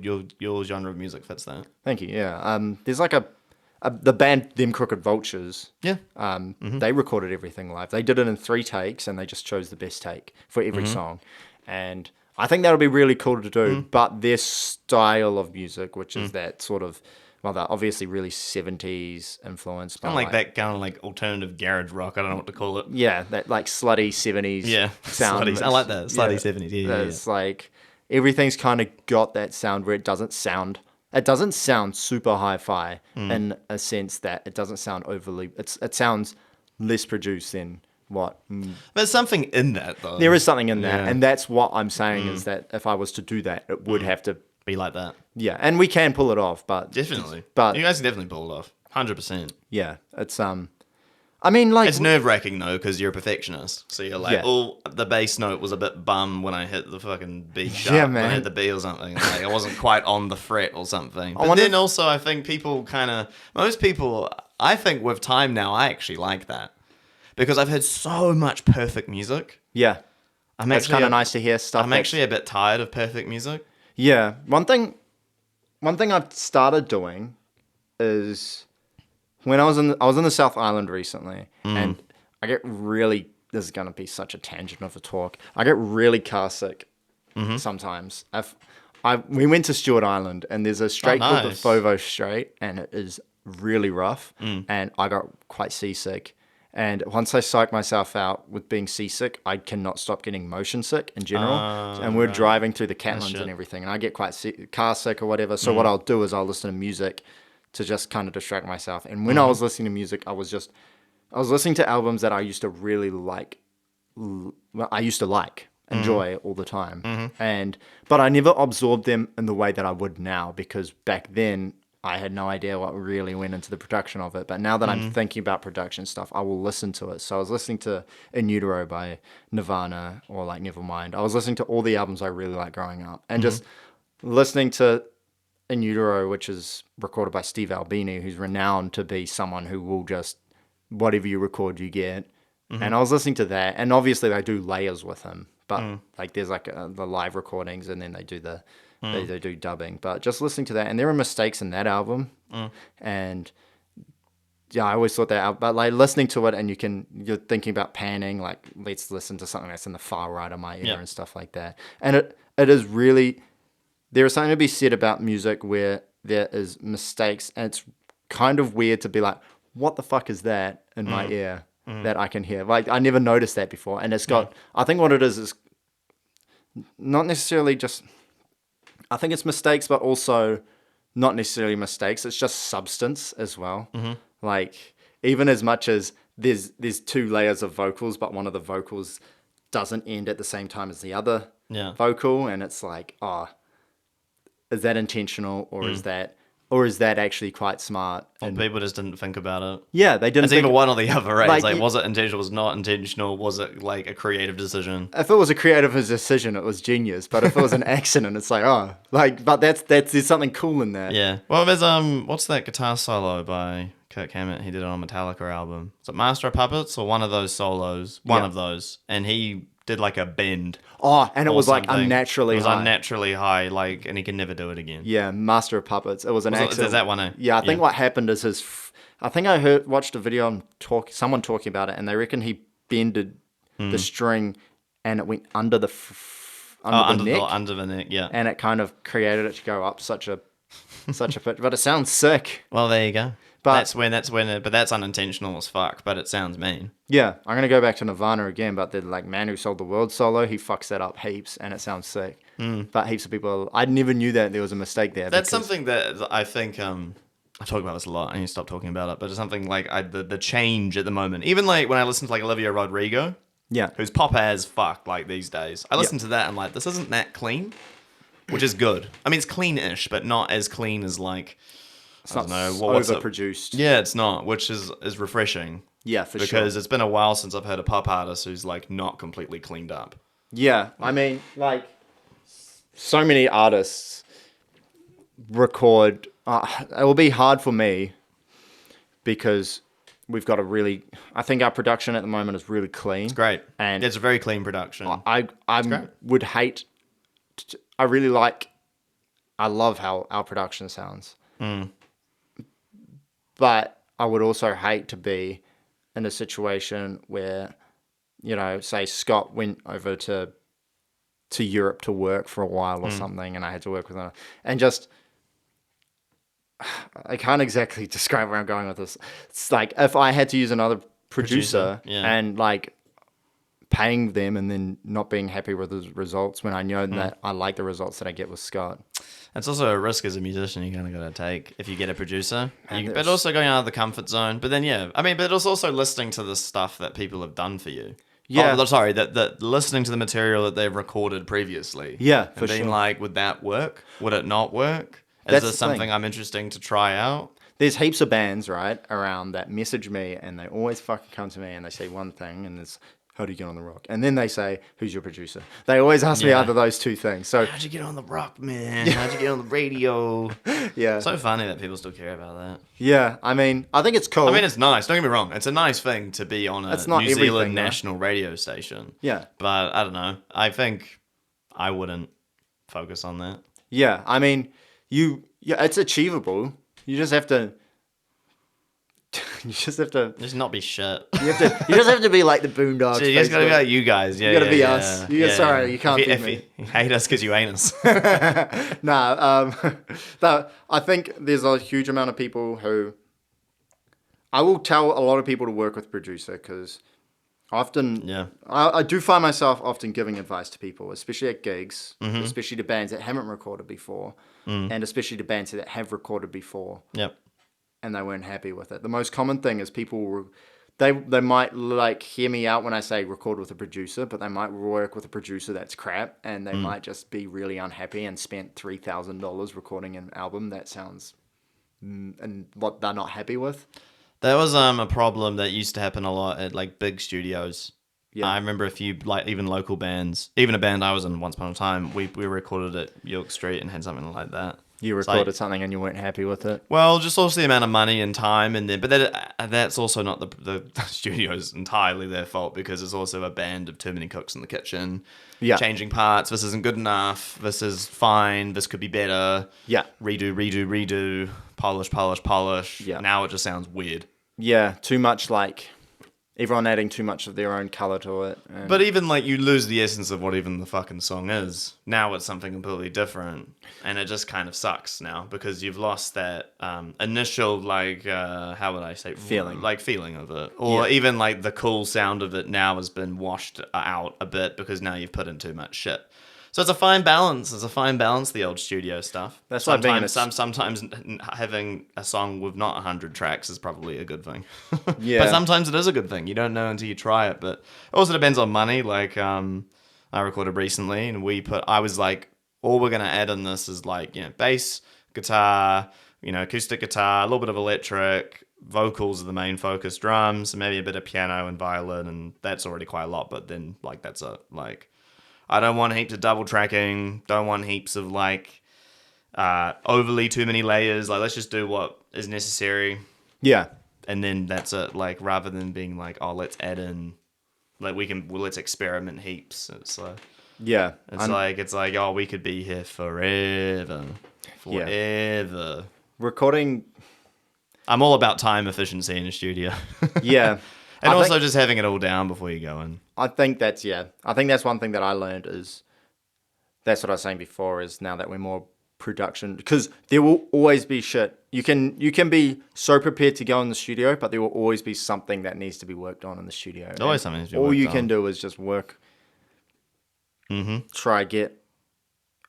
A: genre of music fits that.
B: Thank you. Yeah. There's like the band Them Crooked Vultures.
A: Yeah.
B: They recorded everything live. They did it in 3 takes and they just chose the best take for every song. And I think that would be really cool to do, but their style of music, which is that sort of, well, they're obviously really 70s influence.
A: Kind of like that kind of like alternative garage rock. I don't know what to call it.
B: Yeah, that like slutty 70s sound.
A: Slutty. I like that. Slutty 70s. Yeah.
B: It's like everything's kind of got that sound where it doesn't sound super hi-fi in a sense that it doesn't sound overly, it sounds less produced than what.
A: There's something in that though.
B: There is something in that, and that's what I'm saying is that if I was to do that, it would have to
A: be like that.
B: Yeah, and we can pull it off, but
A: Definitely.
B: But
A: you guys can definitely pull it off. 100%.
B: Yeah, it's I mean, like,
A: It's nerve-wracking, though, because you're a perfectionist. So you're like,
B: Yeah.
A: oh, the bass note was a bit bum when I hit the fucking B sharp.
B: Yeah,
A: When I
B: man.
A: hit the B or something. Like, I wasn't quite on the fret or something. But
B: wonder
A: then
B: if-
A: also, I think most people, I think with time now, I actually like that. Because I've heard so much perfect music.
B: yeah,
A: I'm
B: it's
A: actually
B: kind of nice to hear stuff.
A: I'm actually a bit tired of perfect music.
B: Yeah, one thing I've started doing is when I was in the South Island recently, and I get really. This is gonna be such a tangent of a talk. I get really car sick sometimes. We went to Stewart Island, and there's a strait called the
A: nice.
B: Fovo Strait, and it is really rough, and I got quite seasick. And once I psych myself out with being seasick, I cannot stop getting motion sick in general. And we're driving through the Catlins and everything, and I get quite car sick or whatever. So what I'll do is I'll listen to music to just kind of distract myself. And when I was listening to music, I was listening to albums that I used to really like. Enjoy all the time. But I never absorbed them in the way that I would now, because back then I had no idea what really went into the production of it. But now that I'm thinking about production stuff, I will listen to it. So I was listening to In Utero by Nirvana, or like Nevermind. I was listening to all the albums I really liked growing up, and just listening to In Utero, which is recorded by Steve Albini, who's renowned to be someone who will just, whatever you record, you get. And I was listening to that, and obviously they do layers with him, but like there's like the live recordings, and then they do they do dubbing. But just listening to that, and there are mistakes in that album, and yeah, I always thought that. But like listening to it, and you're thinking about panning, like let's listen to something that's in the far right of my ear and stuff like that. And it is really, there is something to be said about music where there is mistakes, and it's kind of weird to be like, what the fuck is that in my ear? That I can hear. Like, I never noticed that before. And it's got, I think what it is not necessarily just, I think it's mistakes, but also not necessarily mistakes. It's just substance as well. Like, even as much as there's two layers of vocals, but one of the vocals doesn't end at the same time as the other vocal. And it's like, is that intentional, or is that actually quite smart?
A: And people just didn't think about it.
B: Yeah, they didn't.
A: It's either one or the other, right? It's
B: Like,
A: like, was it intentional? Was it not intentional? Was it like a creative decision?
B: If it was a creative decision, it was genius. But if it was an accident, it's like, but there's something cool in that.
A: Yeah. Well, there's what's that guitar solo by Kirk Hammett? He did it on a Metallica album. Is it Master of Puppets or one of those solos? One of those, and he did like a bend.
B: And it was like
A: something.
B: unnaturally
A: It was
B: high.
A: Unnaturally high, like, and he can never do it again.
B: Yeah, Master of Puppets. It was an accident.
A: Is that one?
B: Yeah, I think what happened is I think I watched a video on someone talking about it, and they reckon he bended the string, and it went under the neck.
A: Under the neck, yeah.
B: And it kind of created it to go up such a pitch. But it sounds sick.
A: Well, there you go.
B: But
A: But that's unintentional as fuck. But it sounds mean.
B: Yeah, I'm gonna go back to Nirvana again, but the like Man Who Sold the World solo, he fucks that up heaps, and it sounds sick. But heaps of people, I never knew that there was a mistake there.
A: That's something that I think I talk about this a lot. I need to stop talking about it. But it's something like the change at the moment. Even like when I listen to like Olivia Rodrigo,
B: who's
A: pop as fuck like these days. I listen to that and like, this isn't that clean, which is good. I mean, it's clean-ish, but not as clean as like,
B: it's
A: I
B: not
A: don't know, what's it?
B: overproduced.
A: Yeah, it's not, which is refreshing.
B: Yeah, for sure.
A: Because it's been a while since I've heard a pop artist who's like not completely cleaned up.
B: Yeah, I mean, like, so many artists record. It will be hard for me because we've got I think our production at the moment is really clean. It's
A: great.
B: And
A: it's a very clean production.
B: I would hate, I love how our production sounds. But I would also hate to be in a situation where, say Scott went over to Europe to work for a while or something, and I had to work with him, and just, I can't exactly describe where I'm going with this. It's like if I had to use another producer. And like paying them and then not being happy with the results when I know that I like the results that I get with Scott.
A: It's also a risk as a musician you kind of got to take if you get a producer. But also going out of the comfort zone. But then, but it's also listening to the stuff that people have done for you.
B: Yeah.
A: That listening to the material that they've recorded previously.
B: Yeah,
A: and being like, would that work? Would it not work? Is this something I'm interesting to try out?
B: there's heaps of bands, right, around that message me, and they always fucking come to me and they say one thing, and it's, how do you get on the rock? And then they say, who's your producer? They always ask me either those two things. So
A: how'd you get on the rock, man? How'd you get on the radio?
B: yeah.
A: So funny that people still care about that.
B: Yeah, I mean, I think it's cool.
A: I mean, it's nice. Don't get me wrong. It's a nice thing to be on a
B: It's not
A: New
B: everything,
A: Zealand
B: though.
A: national radio station.
B: Yeah.
A: But I don't know. I think I wouldn't focus on that.
B: Yeah, I mean, it's achievable. You just have to.
A: Just not be shit.
B: You just have to be like the Boondocks.
A: You just gotta be like you guys. Yeah,
B: You gotta be
A: yeah,
B: us.
A: yeah.
B: Sorry, you can't be
A: if
B: me.
A: you hate us because you ain't us.
B: Nah, I think there's a huge amount of people who. I will tell a lot of people to work with producer because often, I do find myself often giving advice to people, especially at gigs, especially to bands that haven't recorded before, and especially to bands that have recorded before.
A: Yep.
B: And they weren't happy with it. The most common thing is people, they might like hear me out when I say record with a producer, but they might work with a producer that's crap, and they might just be really unhappy and spent $3,000 recording an album that sounds, and what they're not happy with.
A: That was a problem that used to happen a lot at like big studios.
B: Yeah.
A: I remember a few like even local bands, even a band I was in once upon a time. We recorded at York Street and had something like that.
B: You recorded something and you weren't happy with it?
A: Well, just also the amount of money and time, and then, but that's also not the studio's entirely their fault because it's also a band of too many cooks in the kitchen.
B: Yeah.
A: Changing parts. This isn't good enough. This is fine. This could be better.
B: Yeah.
A: Redo. Polish.
B: Yeah.
A: Now it just sounds weird.
B: Yeah, too much like everyone adding too much of their own color to it. And
A: But even like you lose the essence of what even the fucking song is. Now it's something completely different, and it just kind of sucks now because you've lost that initial like how would I say feeling of it, or even like the cool sound of it now has been washed out a bit because now you've put in too much shit. So it's a fine balance. It's a fine balance, the old studio stuff.
B: That's why
A: sometimes having a song with not 100 tracks is probably a good thing.
B: Yeah.
A: But sometimes it is a good thing. You don't know until you try it. But it also depends on money. Like I recorded recently, and I was like, all we're gonna add in this is like bass, guitar, acoustic guitar, a little bit of electric. Vocals are the main focus, drums, maybe a bit of piano and violin, and that's already quite a lot. But then that's a I don't want heaps of double tracking. Don't want heaps of overly too many layers. Like, let's just do what is necessary.
B: Yeah.
A: And then that's it. Like, rather than being like, oh, let's add in, like let's experiment heaps. It's like,
B: yeah.
A: It's like, oh, we could be here forever.
B: Yeah. Recording.
A: I'm all about time efficiency in a studio.
B: Yeah.
A: And also just having it all down before you go in.
B: I think that's one thing that I learned is, that's what I was saying before, is now that we're more production, because there will always be shit. You can be so prepared to go in the studio, but there will always be something that needs to be worked on in the studio.
A: There's always something to be worked on.
B: All you can do is just work, try get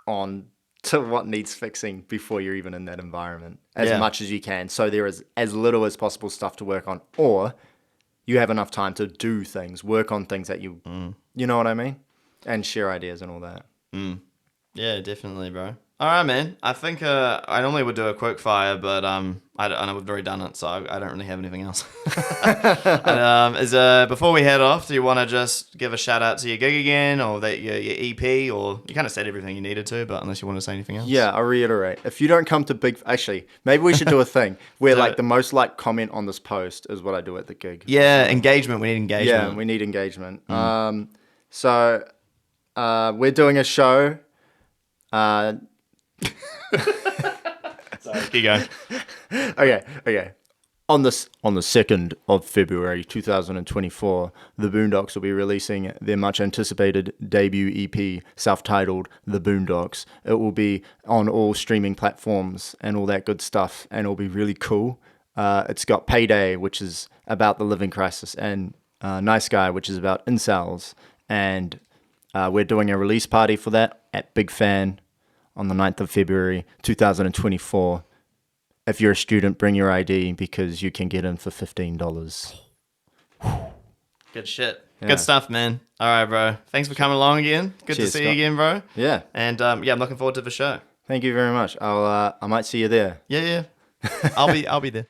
B: on to what needs fixing before you're even in that environment as much as you can. So there is as little as possible stuff to work on, or you have enough time to do things, work on things that you know what I mean? And share ideas and all that.
A: Yeah, definitely, bro. All right, man. I think I normally would do a quick fire, but I know we've already done it, so I don't really have anything else. Before we head off, do you want to just give a shout out to your gig again, or your EP, or you kind of said everything you needed to, but unless you want to say anything else?
B: Yeah, I'll reiterate. If you don't come to actually, maybe we should do a thing where like the most liked comment on this post is what I do at the gig.
A: Yeah, engagement. We need engagement.
B: Yeah, we need engagement. So we're doing a show.
A: Sorry, keep going.
B: Okay. On the 2nd of February 2024, the Boondocks will be releasing their much anticipated debut EP, self-titled The Boondocks. It will be on all streaming platforms and all that good stuff, and it'll be really cool. It's got Payday, which is about the living crisis, and Nice Guy, which is about incels, and we're doing a release party for that at Big Fan on the 9th of February 2024. If you're a student, bring your ID because you can get in for $15.
A: Good shit. Yeah. Good stuff, man. All right, bro. Thanks for coming along again. Good
B: Cheers,
A: to see
B: Scott.
A: you again, bro.
B: Yeah.
A: And I'm looking forward to the show.
B: Thank you very much. I might see you there.
A: Yeah. I'll be there.